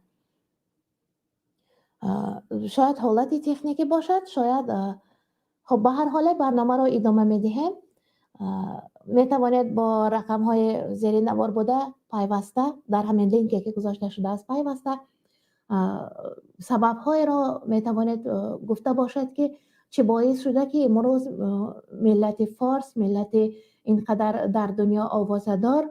شاید حالتی تکنیکی باشد، شاید. خب به هر حال برنامه را ادامه میدهیم. می توانید با رقم های زیر نوار بوده پیوسته، در همین لینکی که گذاشته شده است پیوسته سبب های را می توانید گفته باشد که چه باعث شده که امروز ملت فارس، ملت اینقدر در دنیا آوازدار،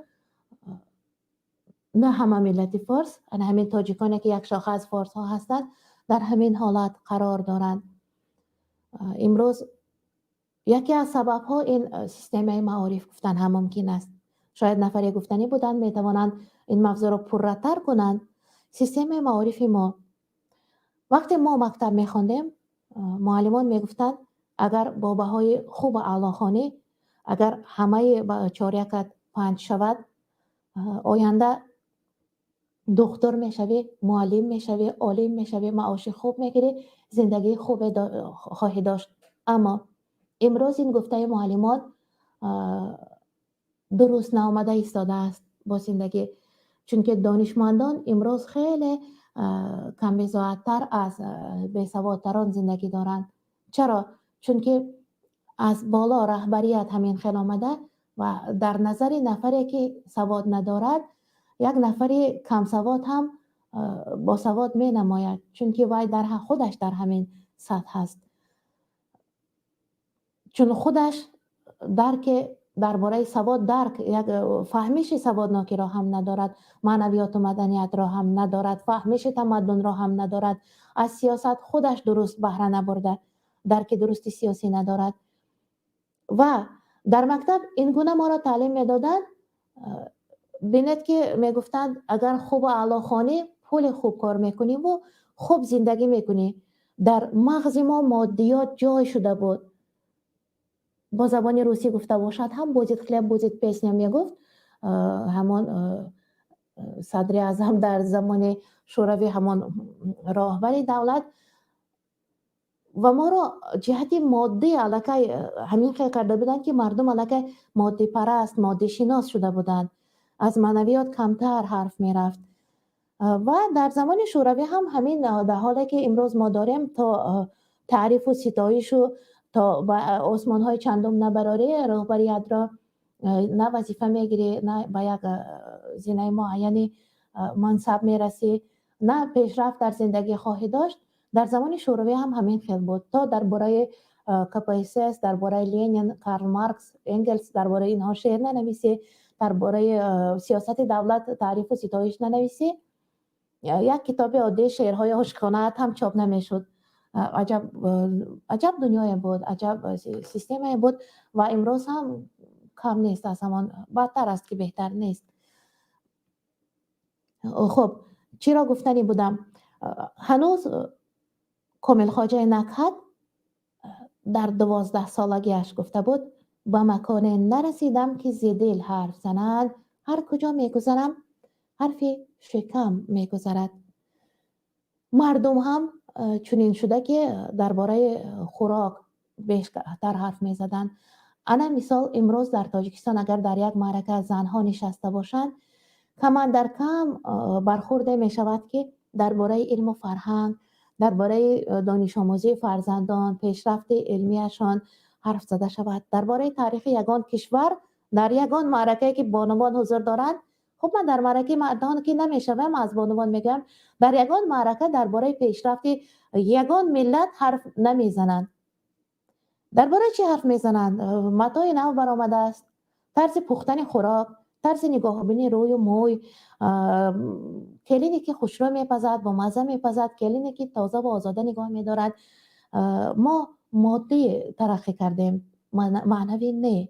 نه همه ملت فارس، همین تاجیکانی که یک شاخه از فارس ها هستند، در همین حالت قرار دارند. امروز یکی از سبب ها این سیستم معارف گفتن هم ممکن است. شاید نفری گفتنی بودند می توانند این موضوع را پررتر کنند. سیستم معارف ما، وقتی ما مکتب می خواندیم، معلمان می گفتند اگر بابه های خوب اعلاخانی، اگر همه 4 5 شود، آینده دکتر میشوی، معلم میشوی، عالم میشوی، معاش خوب میگیری، زندگی خوب خواهی داشت. اما امروز این گفته معلمات درست نآمده ایستاده است با زندگی، چون که دانشمندان امروز خیلی کم بضاعت‌تر از بیسوادتران زندگی دارند. چرا؟ چون که از بالا رهبریت همین خیل آمده و در نظر نفری که سواد ندارد، یک نفری کم سواد هم با سواد می نماید، چون که وی در خودش در همین سطح است، چون خودش درک درباره سواد یک فهمیش سوادناکی را هم ندارد، معنویات و مدنیت را هم ندارد، فهمیش تمدن را هم ندارد، از سیاست خودش درست بهره نبرده، درک درستی سیاسی ندارد. و در مکتب این گونه ما را تعلیم میدادند، بینید که میگفتند اگر خوب و اعلی خوانی پول خوب کار میکنی و خوب زندگی میکنی. در مغز ما مادیات جای شده بود. با زبان روسی گفته باشد هم بودید خلیب بودید پیسنیا میگفت، همان صدر اعظم در زمان شوروی، همان راهبر دولت، و ما را جهتی مادی علاقه همین که کرده بودند که مردم علاقه مادی پرست، مادی شناس شده بودند، از معنویات کمتر حرف می رفت. و در زمان شوروی هم همین، در حالی که امروز ما داریم تا تعریف و ستایش و تا به آسمان های چندم نبراره، رهبریت را نه وظیفه میگیری، نه به یک زینه معینی منصب میرسی، نه پیشرفت در زندگی خواهی داشت. در زمان شوروی هم همین خیل بود. تا درباره کپایسیس، درباره لینین، کارل مارکس، انگلز، درباره اینها شعر ننویسی، درباره سیاست دولت تعریف و ستایش ننویسی، یک کتاب عادی شعرهای عاشقانه هم چاپ نمیشد. عجب دنیای بود، عجب سیستمی بود و امروز هم کم نیست، از همان بدتر است که بهتر نیست. خب چرا گفتنی بودم؟ هنوز کامل خواجه نکهت در 12 سالگیش گفته بود به مکان نرسیدم که زدل حرف زنند، هر کجا میگذرم حرفی شکم میگذرد. مردم هم چنین شده که درباره خوراک بیشتر حرف میزدن. انا مثال امروز در تاجیکستان اگر در یک معرکه زنها نشسته باشند، کم در کم برخورده می شود که درباره علم و فرهنگ، درباره دانش آموزی فرزندان، پیشرفت علمیشان حرف زده شود، درباره تاریخ یگان کشور در یگان معرکه که بانوان حضور دارند. خب من در معرکه مردان که نمیشوم، از بانوان میگم در یگان معرکه درباره پیشرفت یگان ملت حرف نمیزنند. درباره چی حرف میزنند؟ متاع نو برآمده است، طرز پختن خوراک، طرز نگاهبینی روی و موی، کلینی که خوشرو میپزد، با مزه میپزد، کلینی که تازه و آزاده نگاه میدارد. ما مادی ترقی کردیم، معنوی نه،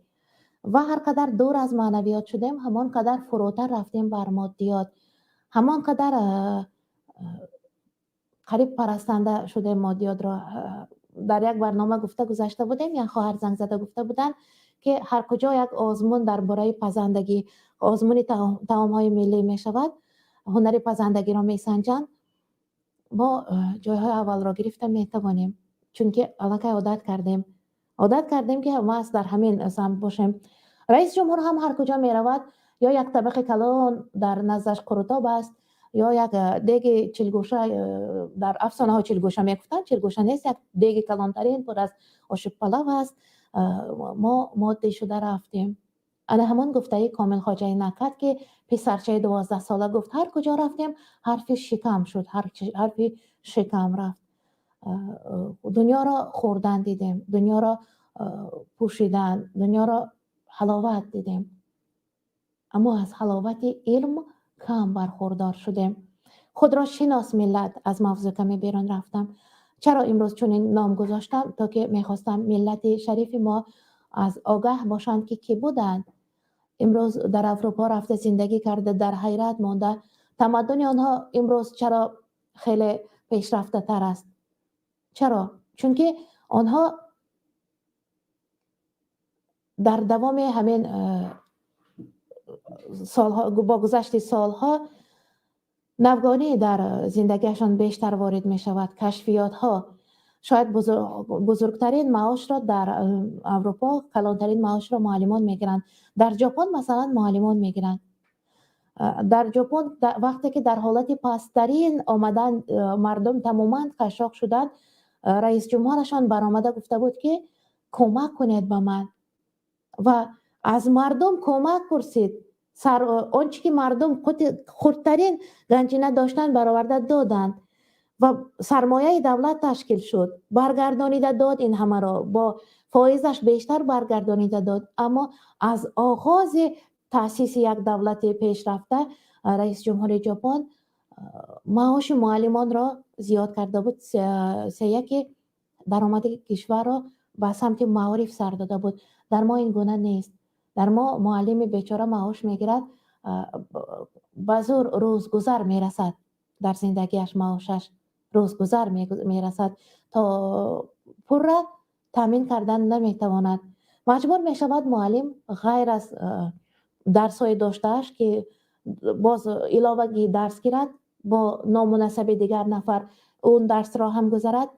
و هر قدر دور از معنویات شدیم همان قدر فروتر رفتیم بر مادیات، همان قدر قریب پرستنده شده مادیات را. در یک برنامه گفته گذاشته بودیم، یک خواهر زنگ زده گفته بودن که هر کجا یک آزمون درباره پزندگی، آزمون طعام های ملی می شود، هنر پزندگی را می سنجند، ما جایهای اول را گرفته می توانیم، چون که علاقه عادت کردیم که ما در همین سمت باشیم. رئیس جمهور هم هر کجا می رود یا یک طبق کلان در نزدش قروتاب است، یا یک دیگ چلگوشه، در افسانه ها چلگوشه میگفتن، چلگوشه نیست، یک دیگ کلانترین پر از آشوب پلو است. ما ماده شده رفتیم. انا همان گفته کامل خواجه نکهت که پسرچه 12 ساله گفت هر کجا رفتیم حرف شکم شد، حرف شکم رفت. دنیا را خوردن دیدیم، دنیا را پوشیدن، دنیا را حلاوت دیدیم، اما از حلاوت علم کم برخوردار شدیم. خود را شناس ملت از موضوع کمی بیرون رفتم. چرا امروز چون این نام گذاشتم؟ تا که میخواستم ملت شریف ما از آگاه باشند که کی بودند. امروز در اروپا رفته زندگی کرده، در حیرت مانده تمدن آنها امروز چرا خیلی پیشرفته تر است. چرا؟ چون که آنها در دوام همین سالها، با گذشت سالها ناوگانی در زندگیشان بیشتر وارد می شود. کشفیات ها شاید بزرگترین معاش را در اروپا، کلانترین معاش را معلمان می گیرند. در ژاپن مثلا معلمان می گیرند. در ژاپن وقتی که در حالت پسترین آمدن مردم تماما قشاق شدند، رئیس جمهورشان برآمده گفته بود که کمک کنید به من و از مردم کمک پرسید. آنچه که مردم خردترین گنجینه داشتن برآورده دادند و سرمایه دولت تشکیل شد، برگردانیده داد این همه را، با فایزش بیشتر برگردانیده داد. اما از آغاز تأسیس یک دولت پیشرفته رئیس جمهور ژاپن معاش معلمان را زیاد کرده بود. که درآمد کشور را به سمت معارف سر داده بود. در ما این گونه نیست. در ما معلم بیچاره معاش میگیرد، به زور روزگذر میرسد، در زندگیش معاشش روزگذر میرسد، تا پر را تامین کردن نمیتواند. مجبور میشود معلم غیر از درس‌های داشتهش که باز علاوه درس گیرد، با نامناسب دیگر نفر اون درس را هم گذارد.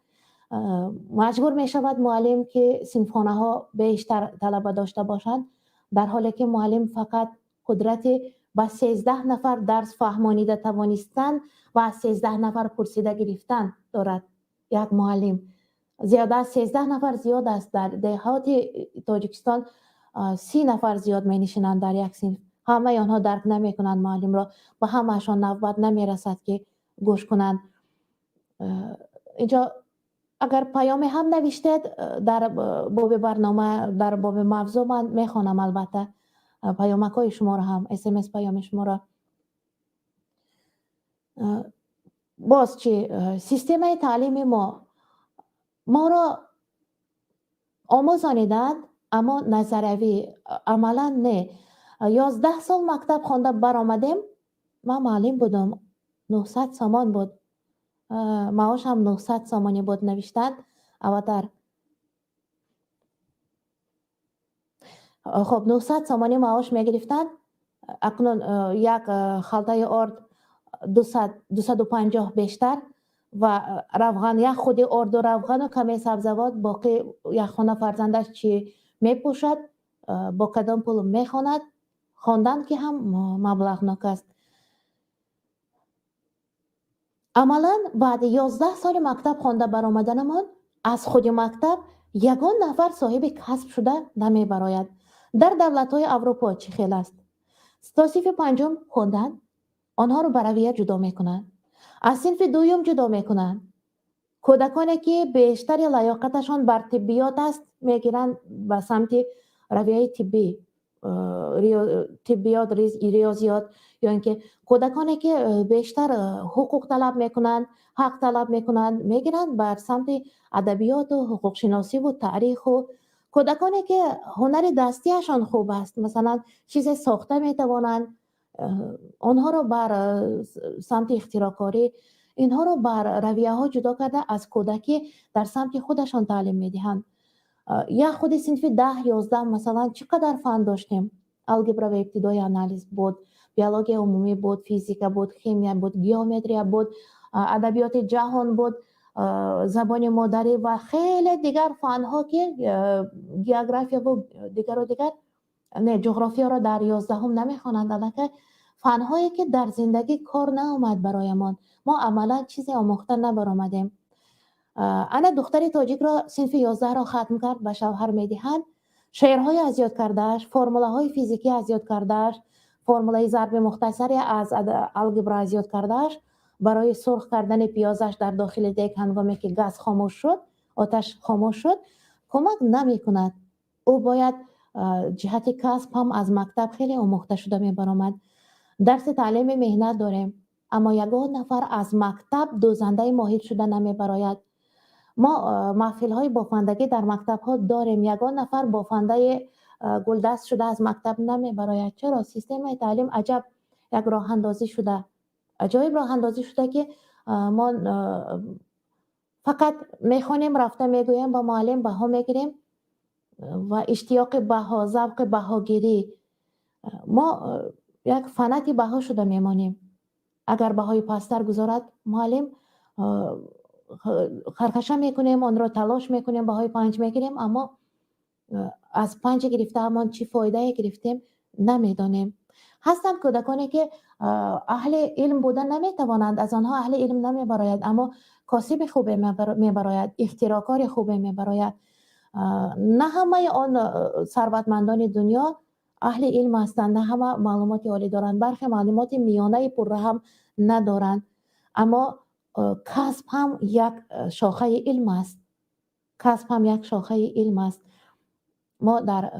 مجبور می شود معلم که صنفخانه ها بیشتر طلبه داشته باشند، در حالی که معلم فقط قدرت با 13 نفر درس فهمانیده توانستن و از 13 نفر پرسیده گرفتن دارد. یک معلم زیاده از 13 نفر زیاد است. در دهات تاجیکستان 30 نفر زیاد می نشینند در یک صنف. همه آنها درک نمی کنند معلم را و همهشان نوبت نمی رسد که گوش کنند. اینجا اگر پیام هم نوشتید در باب برنامه، در باب موضوع من میخوانم، البته پیامک های شما را هم، SMS پیام شما را. باز چی سیستم تعلیم ما را آموزانیدند، اما نظروی، عملا نه. 11 سال مکتب خوانده برآمدیم. من معلم بودم، 900 سامان بود معاش، هم 900 سامانی بود نوشتند اوتر. خب 900 سامانی معاش میگرفتند. اکنون یک خلطه آرد 250 بیشتر و روغن، یک خودی آرد و روغن و کمی سبزوات، باقی یک خانه فرزندش چی میپوشد، با کدام پول میخواند. خواندن که هم مبلغناک است. عملا بعد 11 سال مکتب خوانده برآمدنمان، از خود مکتب یگان نفر صاحب کسب شده نمی براید. در دولت‌های اروپا چه خیلی است؟ تا صنف پنجم خواندن، آنها رو به رویه جدا میکنند. از صنف دوم جدا میکنند. کودکانی که بیشتر لیاقتشان بر طبیات است میگیرند به سمت رویه طبی، طبیات، ریاضیات، یا اینکه کودکانی که بیشتر حقوق طلب میکنند، حق طلب میکنند، میگیرند بر سمت ادبیات و حقوق شناسی و تاریخ. و کودکانی که هنر دستیشان خوب است، مثلا چیز ساخته میتوانند، آنها رو بر سمت اختراعکاری، اینها رو بر رویه ها جدا کرده از کودکی در سمت خودشان تعلیم میدهند. یا خود صنف 10-11 مثلا چقدر فن داشتیم. الگبرا و ابتدای آنالیز بود، بیولوژی عمومی بود، فیزیک بود، شیمی بود، گیومتری بود، ادبیات جهان بود، زبان مادری و خیلی دیگر فن ها که جغرافیا و دیگر نه، جغرافیا را در 11 هم نمیخوانند، البته فن هایی که در زندگی کار نآمد برایمان. ما عملا چیزی آموخته نبرآمدیم. انا دختری تاجیک را صنف 11 را ختم کرد، به شوهر میدهند. شعرهای از یاد کردهش، فرموله فیزیکی از یاد کردهش، فرموله ضرب مختصری از الگبرا از یاد کردهش. برای سرخ کردن پیازش در داخل دیگ هنگامی که گاز خاموش شد، آتش خاموش شد، کمک نمی کند. او باید جهت کسب هم از مکتب خیلی آموخته شده می برآمد. درس تعلیم مهنت داریم، اما یگان نفر از مکتب دوزنده ماهر شده نمی براید. ما محفل های بافندگی در مکتب ها داریم، یگان نفر بافنده گلدست شده از مکتب نمی براید. چرا؟ سیستم تعلیم عجب یک راه اندازی شده، عجایب راه اندازی شده که ما فقط میخوانیم، رفته میگویم با معلم بها میگیریم و اشتیاق بها، ذوق بهاگیری، ما یک فنتی بها شده میمانیم. اگر بهای پستر گذارد معلم خرخشه میکنیم، آن را تلاش میکنیم، بهای 5 میگیریم، اما از 5 گرفته همان چی فایده گرفتیم نمیدانیم. هستند کودکانی که اهل علم بودن نمیتوانند، از آنها اهل علم نمیبراید، اما کاسب خوبی میبراید، اختراکار خوبی میبراید. نه همه آن ثروتمندان دنیا اهل علم هستند، نه همه معلومات عالی دارند، برخی معلومات میانه پر هم ندارند. اما کسب هم یک شاخه علم است. کسب هم یک شاخه علم است. ما در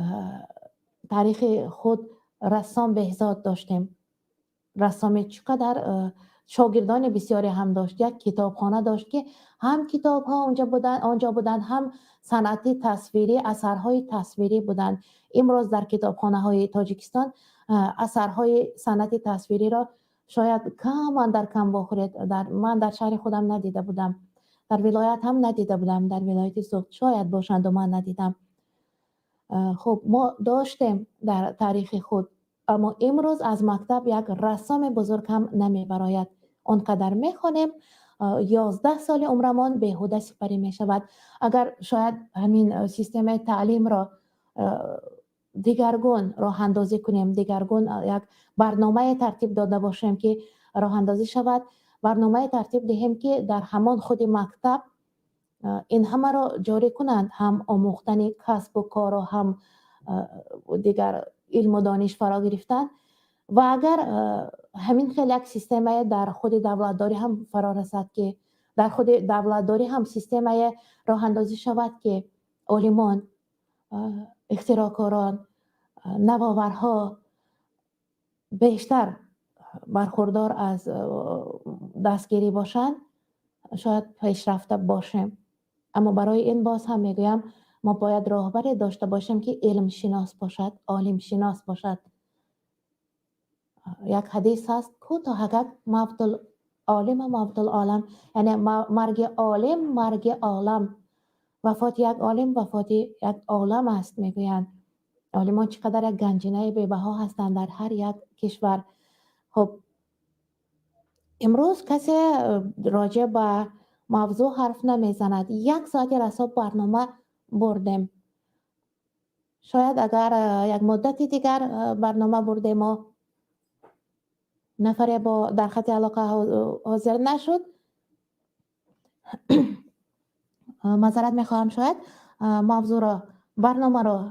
تاریخ خود رسام بهزاد داشتیم. رسام چقدر شاگردان بسیاری هم داشت. یک کتابخانه داشت که هم کتاب ها آنجا بودن، هم صنعت تصویری، اثرهای تصویری بودند. امروز در کتابخانه های تاجیکستان اثرهای صنعت تصویری را شاید کم در کم بخورید. من در شهر خودم ندیده بودم، در ولایت هم ندیده بودم، در ولایت سوخت شاید باشند و من ندیدم. خب ما داشتیم در تاریخ خود، اما امروز از مکتب یک رسام بزرگ هم نمی براید. آنقدر میخوانیم 11 سال عمرمان بیهوده سپری می شود. اگر شاید همین سیستم تعلیم را دیگرگون راه اندازی کنیم، دیگرگون یک برنامه ترتیب داده باشیم که راه اندازی شود، برنامه ترتیب دهیم که در همان خود مکتب این همه را جاری کنند، هم آموختن کسب و کار و هم دیگر علم و دانش فرا گرفتن. و اگر همین خیلی یک سیستم در خود دولتداری هم فرا رسد که در خود دولتداری هم سیستم راه اندازی شود که عالمان، اختراعکاران، نوآورها بیشتر برخوردار از دستگیری باشند، شاید پیشرفته باشیم. اما برای این باز هم میگویم ما باید راهبری داشته باشیم که علم شناس باشد، عالم شناس باشد. یک حدیث هست کوتاهک موت العالم موت العالم، یعنی مرگ عالم مرگ عالم. وفات یک عالم وفات یک عالم است. میگویند عالمان چقدر یک گنجینه بی‌بها هستند در هر یک کشور. خب امروز کسی راجع به موضوع حرف نمیزند. 1 ساعت رساب برنامه بردیم. شاید اگر یک مدتی دیگر برنامه بردیم و نفر با در خط علاقه حاضر نشد، معذرت میخواهم، شاید موضوع را برنامه را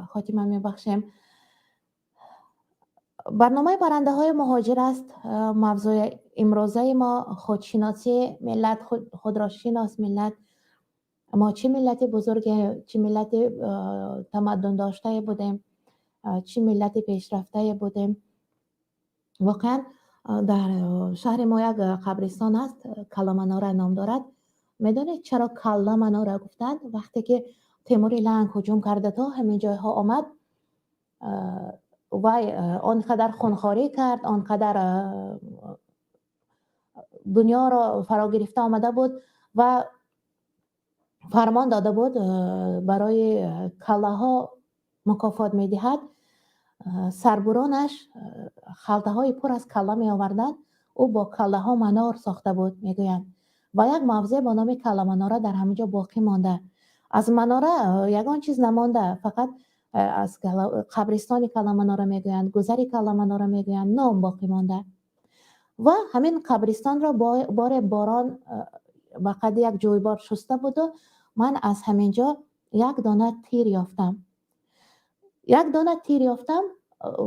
خاتمه میبخشیم. برنامه برنده های مهاجر است. موضوع امروزه ما خودشناسی ملت، خود را شناس ملت. ما چه ملت بزرگ، چه ملت تمدن داشته بودیم، چه ملت پیشرفته بودیم. واقعا در شهر ما یک قبرستان است، کلا مناره نام دارد. میدونید چرا کلا مناره گفتند؟ وقتی که تیمور لنگ هجوم کرده تا همین جایها آمد و آنقدر خونخواری کرد، آنقدر دنیا را فرا گرفته آمده بود و فرمان داده بود برای کلاها مکافات میدهد. سربرانش خلطه های پر از کلا می آوردن. او با کله ها منار ساخته بود میگویند و یک موضع با نام کلا مناره در همینجا باقی مانده. از مناره یگان چیز نمانده، فقط از قبرستان کلا مناره میگویند، گذری کلا مناره میگویند، نام باقی مانده. و همین قبرستان را بار باران و قد یک جویبار شسته بود و من از همینجا یک دانه تیر یافتم.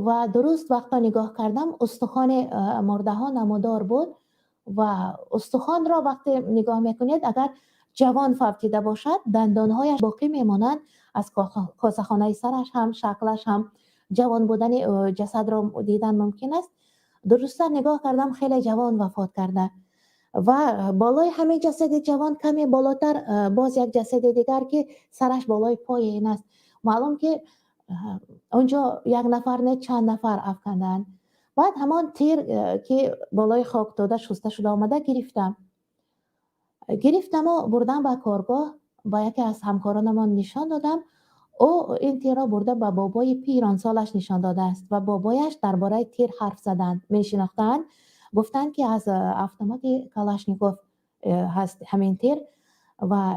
و درست وقتا نگاه کردم استخوان مرده ها نمودار بود و استخوان را وقتی نگاه میکنید اگر جوان فوتیده باشد دندانهایش باقی میمانند. از کاسه‌خانه سرش هم شکلش هم جوان بودن جسد را دیدن ممکن است. درست نگاه کردم خیلی جوان وفات کرده و بالای همه جسد جوان کمی بالاتر باز یک جسد دیگر که سرش بالای پای این است. معلوم که اونجا یک نفر نه چند نفر افکندن. بعد همان تیر که بالای خاک داده شسته شده آمده گرفتم و بردم به کارگاه، با یکی از همکارانمان نشان دادم. او این تیر را برده به بابای پیران سالش نشان داده است و بابایش درباره تیر حرف زدند، می شناختند گفتند که از اتومات کلاشنیکوف هست همین تیر و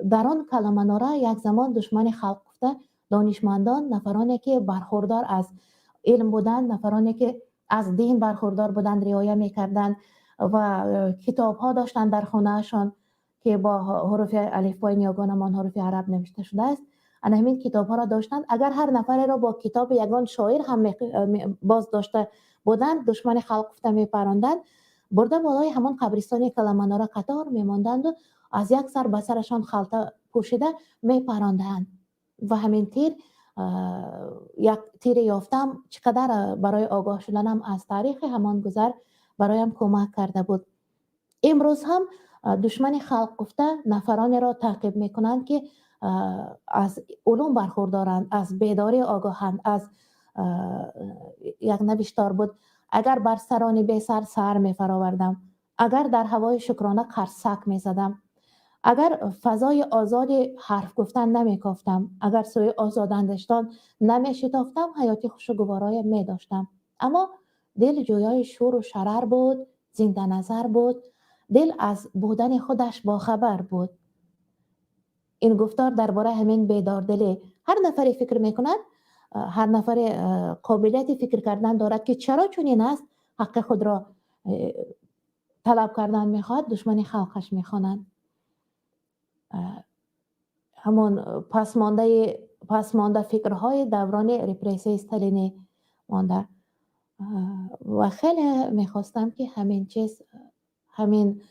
در آن کلمناره یک زمان دشمن خلق گفته دانشمندان، نفرانی که برخوردار از علم بودند، نفرانی که از دین برخوردار بودند رعایت میکردند و کتاب ها داشتند در خانهشان که با حروف الفبای نیاگانمان حروف عرب نوشته شده است. همین کتاب ها را داشتند. اگر هر نفر را با کتاب یگان شاعر هم باز داشته بودند، دشمن خلق گفته میپراندند، برده بالای همان قبرستان کلمناره قطار میماندند و از یک سر به سرشان خلطه پوشیده میپراندند. و همین تیر یک تیر یافتم چقدر برای آگاه شدنم از تاریخ همان گذر برایم کمک کرده بود. امروز هم دشمن خلق گفته نفرانی را تعقیب میکنند که از علوم برخوردارند، از بیداری آگاهند، از یک نوشتار بود: اگر بر سرانی بی سر سر می فراوردم، اگر در هوای شکرانه قرصک می زدم، اگر فضای آزاد حرف گفتن نمی کافتم، اگر سوی آزاداندشتان نمی شتافتم، حیاتی خوشگوارای می داشتم. اما دل جویای شور و شرر بود، زنده نظر بود، دل از بودن خودش باخبر بود. این گفتار درباره همین بیدار دلی هر نفری فکر میکند، هر نفر قابلیت فکر کردن دارد که چرا چنین است، حق خود را طلب کردن میخواد، دشمن خلقش میخوانند. همون پسمانده فکرهای دوران رپرسی استالینی مانده و خیلی میخواستم که همین چیز، همین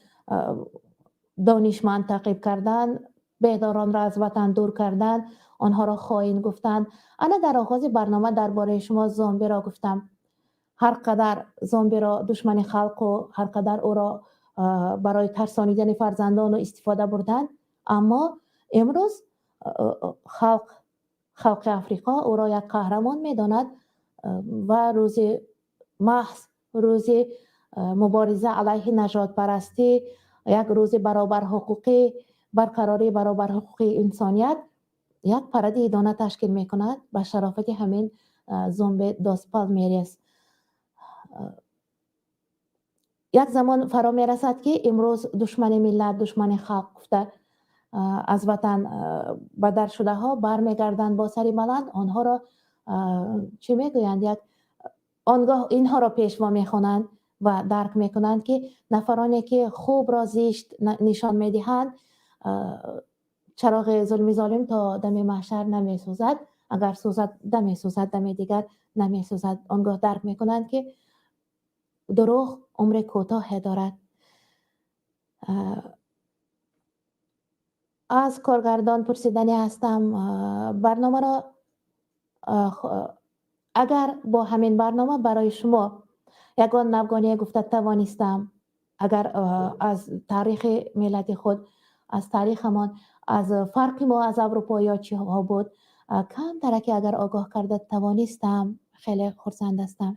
دانشمند تعقیب کردن، بیداران را از وطن دور کردن، آنها را خائن گفتند. انا در آغاز برنامه درباره شما زامبی را گفتم. هر قدر زامبی را دشمن خلق و هر قدر او را برای ترسانیدن فرزندان و استفاده بردند، اما امروز خلق افریقا او را یک قهرمان میداند و روز محض، روز مبارزه علیه نژاد پرستی، یک روز برابر حقوقی، برقراری برابر حقوق انسانیت، یک پرده ادانه تشکیل می کند به شرافت همین زامبی دوس پالمیریس. یک زمان فرا می رسد که امروز دشمن ملت، دشمن خلق گفته از وطن بدر شده ها برمیگردند با سری بلند، آنها را چی میگویند، یک آنگاه اینها را پیشوا میخوانند و درک میکنند که نفرانی که خوب را زشت نشان میدهند، چراغ ظالم تا دم محشر نمیسوزد، اگر سوزد دم سوزد، دم دیگر نمیسوزد. آنگاه درک میکنند که دروغ عمر کوتاه دارد. از کارگردان پرسیدنی هستم برنامه را اگر با همین برنامه برای شما یگان نوگانی گفته توانستم، اگر از تاریخ ملت خود، از تاریخمان، از فرق ما از اروپایی چی ها بود کم ترکی اگر آگاه کرده توانستم، خیلی خرسند هستم.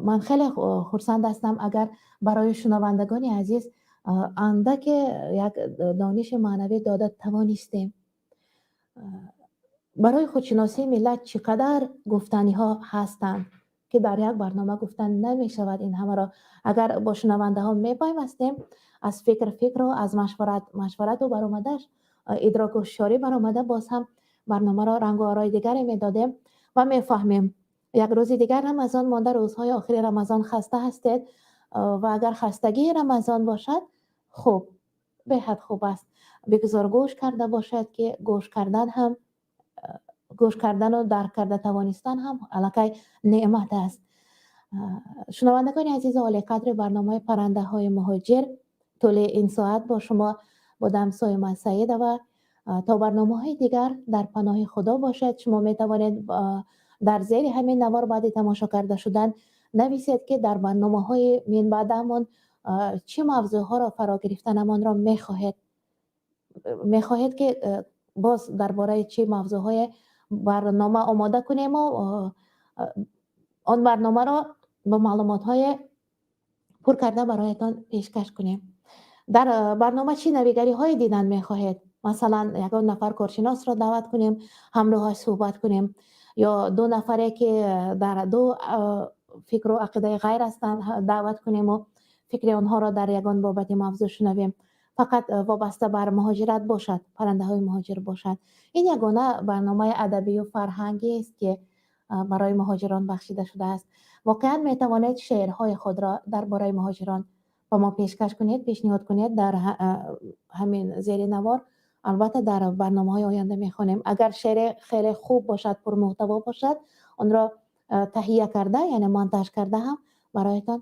من خیلی خرسند هستم اگر برای شنوندگان عزیز اندک یک دانش معنوی داده توانستیم. برای خودشناسی ملت چقدر گفتنی ها هستند که در یک برنامه گفتن نمی شود. این همه را اگر با شنونده ها می پیوستیم، از فکر و از مشورت و برآمدش ادراک و شعاری برآمده، باز هم برنامه را رنگ و آرای دیگری می دادیم و می فهمیم. یک روز دیگر رمضان مانده، روزهای آخر رمضان خسته هستید و اگر خستگی رمضان باشد، خوب، بهت خوب است بگذار گوش کرده باشد که گوش کردن و درک کرده توانستن هم علاقه نعمت است. شنوندگان عزیز عالی قدر برنامه پرنده های مهاجر طول این ساعت با شما بودم، سایما سعید، و تا برنامه های دیگر در پناه خدا باشد. شما می توانید در زیر همین نوار بعد تماشا کرده شدن نویسید که در برنامه های من بعدمون چه موضوع ها را فرا گرفتنمان را میخواهید که باز درباره چه موضوع های برنامه آماده کنیم و آن برنامه را با معلومات های پر کرده برایتان پیشکش کنیم. در برنامه چی نویگری های دیدن میخواهید؟ مثلا یکان نفر کارشناس را دعوت کنیم، همراهش صحبت کنیم، یا دو نفره که در دو فکر و عقیده غیر هستند دعوت کنیم و فکر آنها را در یگان بابت موضوع شنویم. فقط وابسته بر مهاجرت باشد، پرنده های مهاجر باشد. این یگانه برنامه ادبی و فرهنگی است که برای مهاجران بخشیده شده است. واقعا می توانید شعرهای خود را درباره مهاجران با ما پیشکش کنید، پیشنهاد کنید در همین زیر نوار. البته در برنامه‌های آینده می‌خوانیم. اگر شعر خیلی خوب باشد، پر محتوا باشد، آن را تهیه کرده یعنی مونتاژ کرده هم برایتان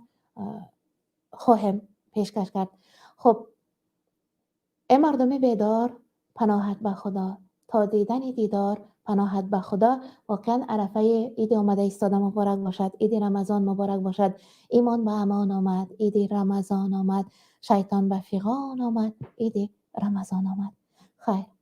خواهم پیشکش کرد. خب ای مردم بیدار، پناهت به خدا، تا دیدن دیدار پناهت به خدا. واقعا عرفه عید آمده ایستاده مبارک باشد، عید رمضان مبارک باشد. ایمان به امان آمد، عید رمضان آمد. شیطان به فیغان آمد، عید رمضان آمد. خیر.